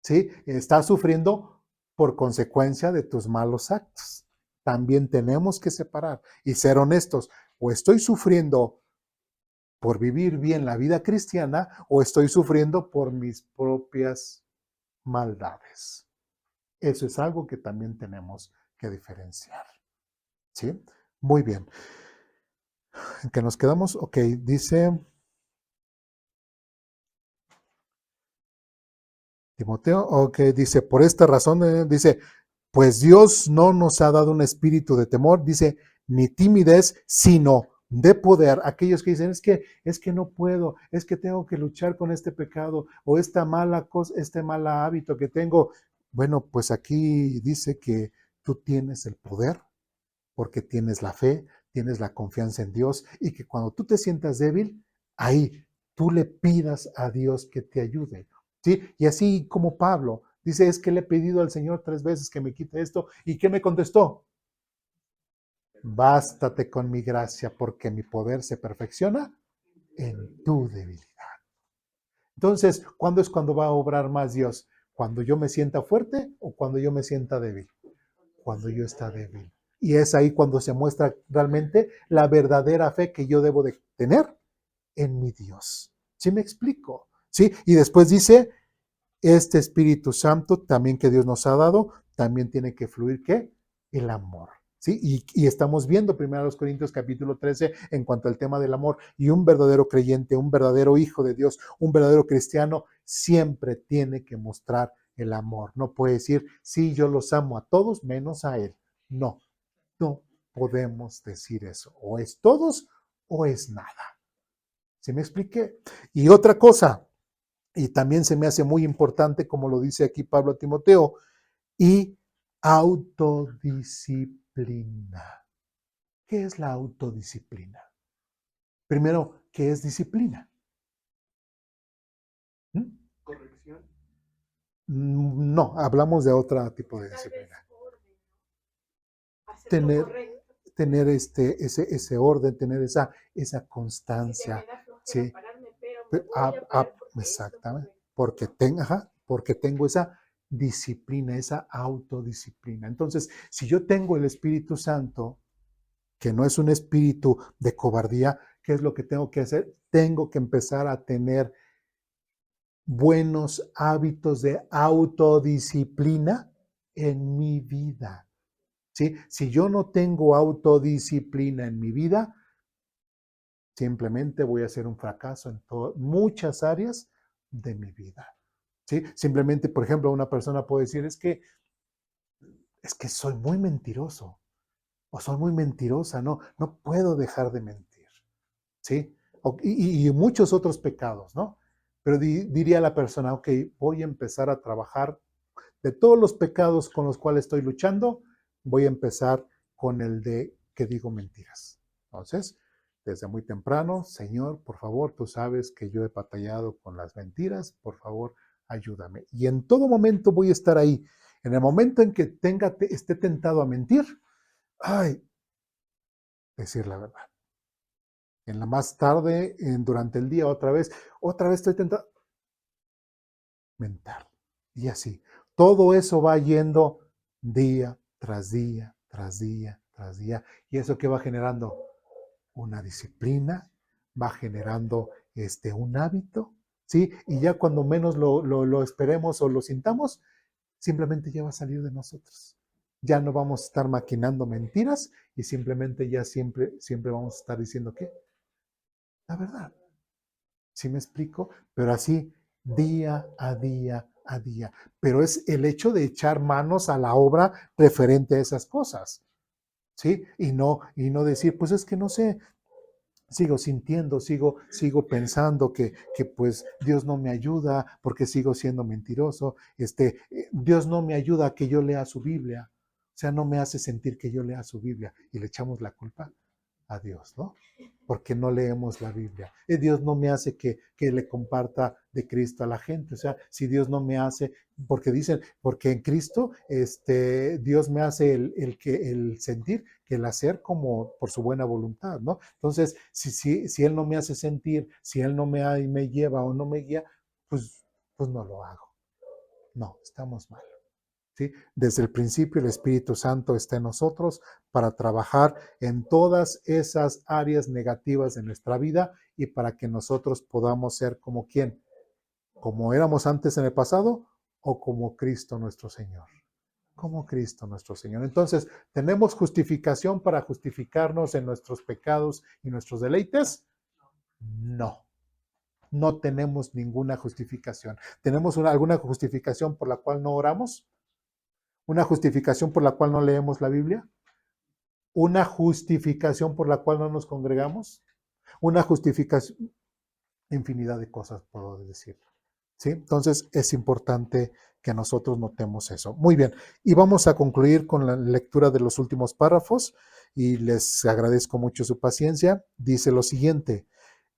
¿sí? Estás sufriendo por consecuencia de tus malos actos. También tenemos que separar y ser honestos. O estoy sufriendo por vivir bien la vida cristiana o estoy sufriendo por mis propias maldades. Eso es algo que también tenemos que diferenciar. ¿Sí? Muy bien. ¿En qué nos quedamos? Ok, dice Timoteo, ok, dice, por esta razón, dice, pues Dios no nos ha dado un espíritu de temor, dice, ni timidez, sino de poder. Aquellos que dicen, es que no puedo, es que tengo que luchar con este pecado o esta mala cosa, este mal hábito que tengo. Bueno, pues aquí dice que tú tienes el poder porque tienes la fe, tienes la confianza en Dios y que cuando tú te sientas débil, ahí tú le pidas a Dios que te ayude. ¿Sí? Y así como Pablo dice, es que le he pedido al Señor 3 veces que me quite esto. ¿Y qué me contestó? Bástate con mi gracia porque mi poder se perfecciona en tu debilidad. Entonces, ¿cuándo es cuando va a obrar más Dios? ¿Cuando yo me sienta fuerte o cuando yo me sienta débil? Cuando yo está débil. Y es ahí cuando se muestra realmente la verdadera fe que yo debo de tener en mi Dios. ¿Sí me explico? ¿Sí? Y después dice, este Espíritu Santo también que Dios nos ha dado, también tiene que fluir, ¿qué? El amor. ¿Sí? Y estamos viendo 1 Corintios capítulo 13 en cuanto al tema del amor. Y un verdadero creyente, un verdadero hijo de Dios, un verdadero cristiano, siempre tiene que mostrar el amor. No puede decir, sí, yo los amo a todos menos a él. No, no podemos decir eso. O es todos o es nada. ¿Sí me expliqué? Y otra cosa, y también se me hace muy importante, como lo dice aquí Pablo a Timoteo, y autodisciplina. ¿Qué es la autodisciplina? Primero, ¿qué es disciplina? ¿Mm? Corrección. No, hablamos de otro tipo de disciplina. Tener, tener ese orden, tener esa constancia. Sí. Exactamente. Porque tengo esa disciplina, esa autodisciplina. Entonces, si yo tengo el Espíritu Santo, que no es un espíritu de cobardía, ¿qué es lo que tengo que hacer? Tengo que empezar a tener buenos hábitos de autodisciplina en mi vida. ¿Sí? Si yo no tengo autodisciplina en mi vida, simplemente voy a ser un fracaso en muchas áreas de mi vida. ¿Sí? Simplemente, por ejemplo, una persona puede decir, es que soy muy mentiroso o soy muy mentirosa, no puedo dejar de mentir. ¿Sí? Y muchos otros pecados, ¿no? Pero diría la persona, ok, voy a empezar a trabajar de todos los pecados con los cuales estoy luchando, voy a empezar con el de que digo mentiras. Entonces, desde muy temprano, Señor, por favor, tú sabes que yo he batallado con las mentiras, por favor, ayúdame. Y en todo momento voy a estar ahí. En el momento en que esté tentado a mentir, ay, decir la verdad. En la más tarde, durante el día, otra vez estoy tentado a mentir. Y así. Todo eso va yendo día tras día, tras día, tras día. ¿Y eso qué va generando? Una disciplina, va generando un hábito, ¿sí? Y ya cuando menos lo esperemos o lo sintamos, simplemente ya va a salir de nosotros. Ya no vamos a estar maquinando mentiras y simplemente ya siempre vamos a estar diciendo ¿qué? La verdad. ¿Sí me explico? Pero así, día a día a día. Pero es el hecho de echar manos a la obra referente a esas cosas, ¿sí? Y no decir, pues es que no sé, sigo sintiendo, sigo pensando que pues Dios no me ayuda porque sigo siendo mentiroso, Dios no me ayuda a que yo lea su Biblia, o sea, no me hace sentir que yo lea su Biblia y le echamos la culpa a Dios, ¿no? Porque no leemos la Biblia. Y Dios no me hace que le comparta de Cristo a la gente. O sea, si Dios no me hace, porque en Cristo, Dios me hace el sentir que el hacer como por su buena voluntad, ¿no? Entonces, si Él no me hace sentir, si Él no me lleva o no me guía, pues no lo hago. No, estamos mal. ¿Sí? Desde el principio el Espíritu Santo está en nosotros para trabajar en todas esas áreas negativas de nuestra vida y para que nosotros podamos ser como quién, como éramos antes en el pasado o como Cristo nuestro Señor. Como Cristo nuestro Señor. Entonces, ¿tenemos justificación para justificarnos en nuestros pecados y nuestros deleites? No. no tenemos ninguna justificación. ¿Tenemos alguna justificación por la cual no oramos? ¿Una justificación por la cual no leemos la Biblia? ¿Una justificación por la cual no nos congregamos? Una justificación, infinidad de cosas puedo decir. ¿Sí? Entonces es importante que nosotros notemos eso. Muy bien, y vamos a concluir con la lectura de los últimos párrafos y les agradezco mucho su paciencia. Dice lo siguiente: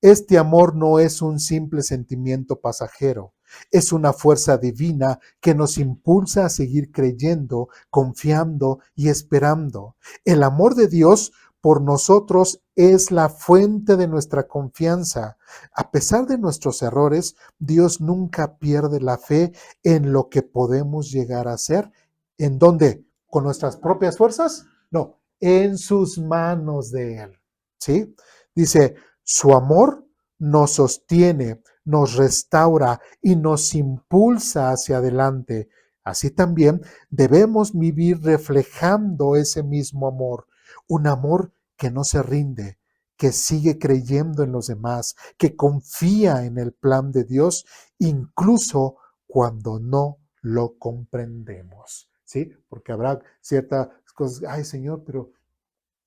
este amor no es un simple sentimiento pasajero, es una fuerza divina que nos impulsa a seguir creyendo, confiando y esperando. El amor de Dios por nosotros es la fuente de nuestra confianza. A pesar de nuestros errores, Dios nunca pierde la fe en lo que podemos llegar a ser. ¿En dónde? ¿Con nuestras propias fuerzas? No, en sus manos de Él. ¿Sí? Dice, su amor nos sostiene, nos restaura y nos impulsa hacia adelante. Así también debemos vivir reflejando ese mismo amor, un amor que no se rinde, que sigue creyendo en los demás, que confía en el plan de Dios, incluso cuando no lo comprendemos. ¿Sí? Porque habrá ciertas cosas, ay Señor, pero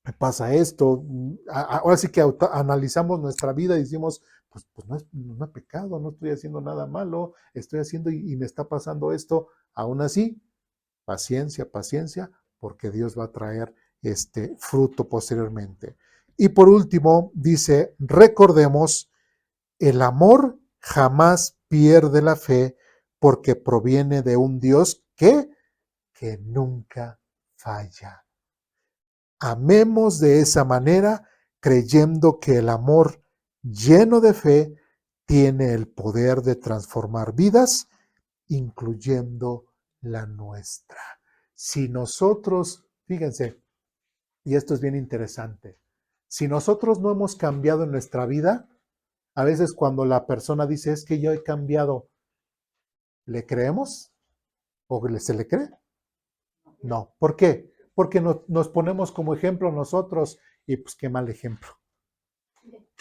me pasa esto. Ahora sí que analizamos nuestra vida y decimos, pues no he pecado, no estoy haciendo nada malo, estoy haciendo y me está pasando esto. Aún así, paciencia, paciencia, porque Dios va a traer este fruto posteriormente. Y por último, dice, recordemos, el amor jamás pierde la fe porque proviene de un Dios que nunca falla. Amemos de esa manera, creyendo que el amor lleno de fe tiene el poder de transformar vidas, incluyendo la nuestra. Si nosotros, fíjense, y esto es bien interesante, si nosotros no hemos cambiado en nuestra vida, a veces cuando la persona dice, es que yo he cambiado, ¿le creemos? ¿O se le cree? No. ¿Por qué? Porque nos ponemos como ejemplo nosotros y pues qué mal ejemplo.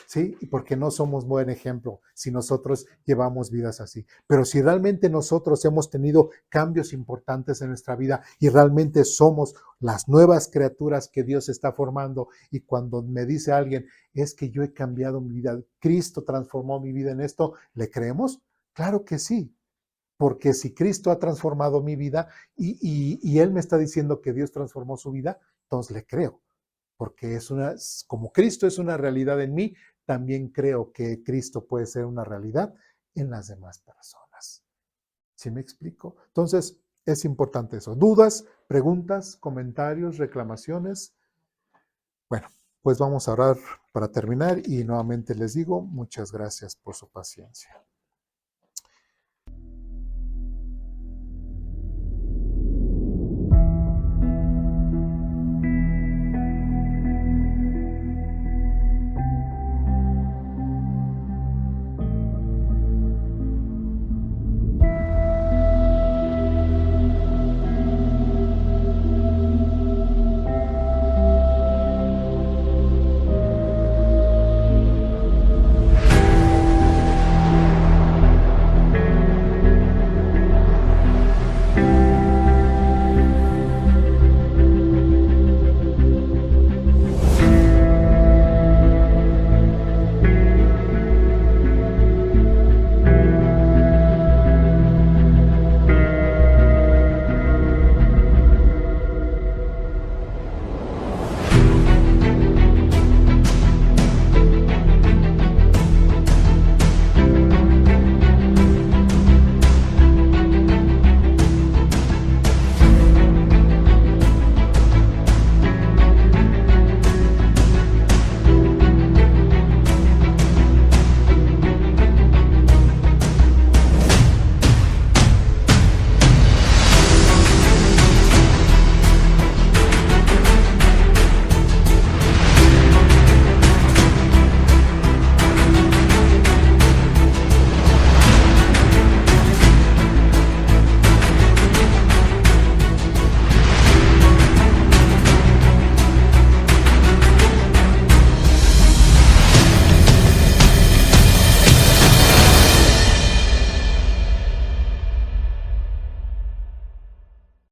¿Sí? Y porque no somos buen ejemplo si nosotros llevamos vidas así. Pero si realmente nosotros hemos tenido cambios importantes en nuestra vida y realmente somos las nuevas criaturas que Dios está formando, y cuando me dice alguien, es que yo he cambiado mi vida, Cristo transformó mi vida en esto, ¿le creemos? Claro que sí. Porque si Cristo ha transformado mi vida y Él me está diciendo que Dios transformó su vida, entonces le creo. Porque como Cristo es una realidad en mí, también creo que Cristo puede ser una realidad en las demás personas. ¿Sí me explico? Entonces, es importante eso. ¿Dudas, preguntas, comentarios, reclamaciones? Bueno, pues vamos a orar para terminar y nuevamente les digo, muchas gracias por su paciencia.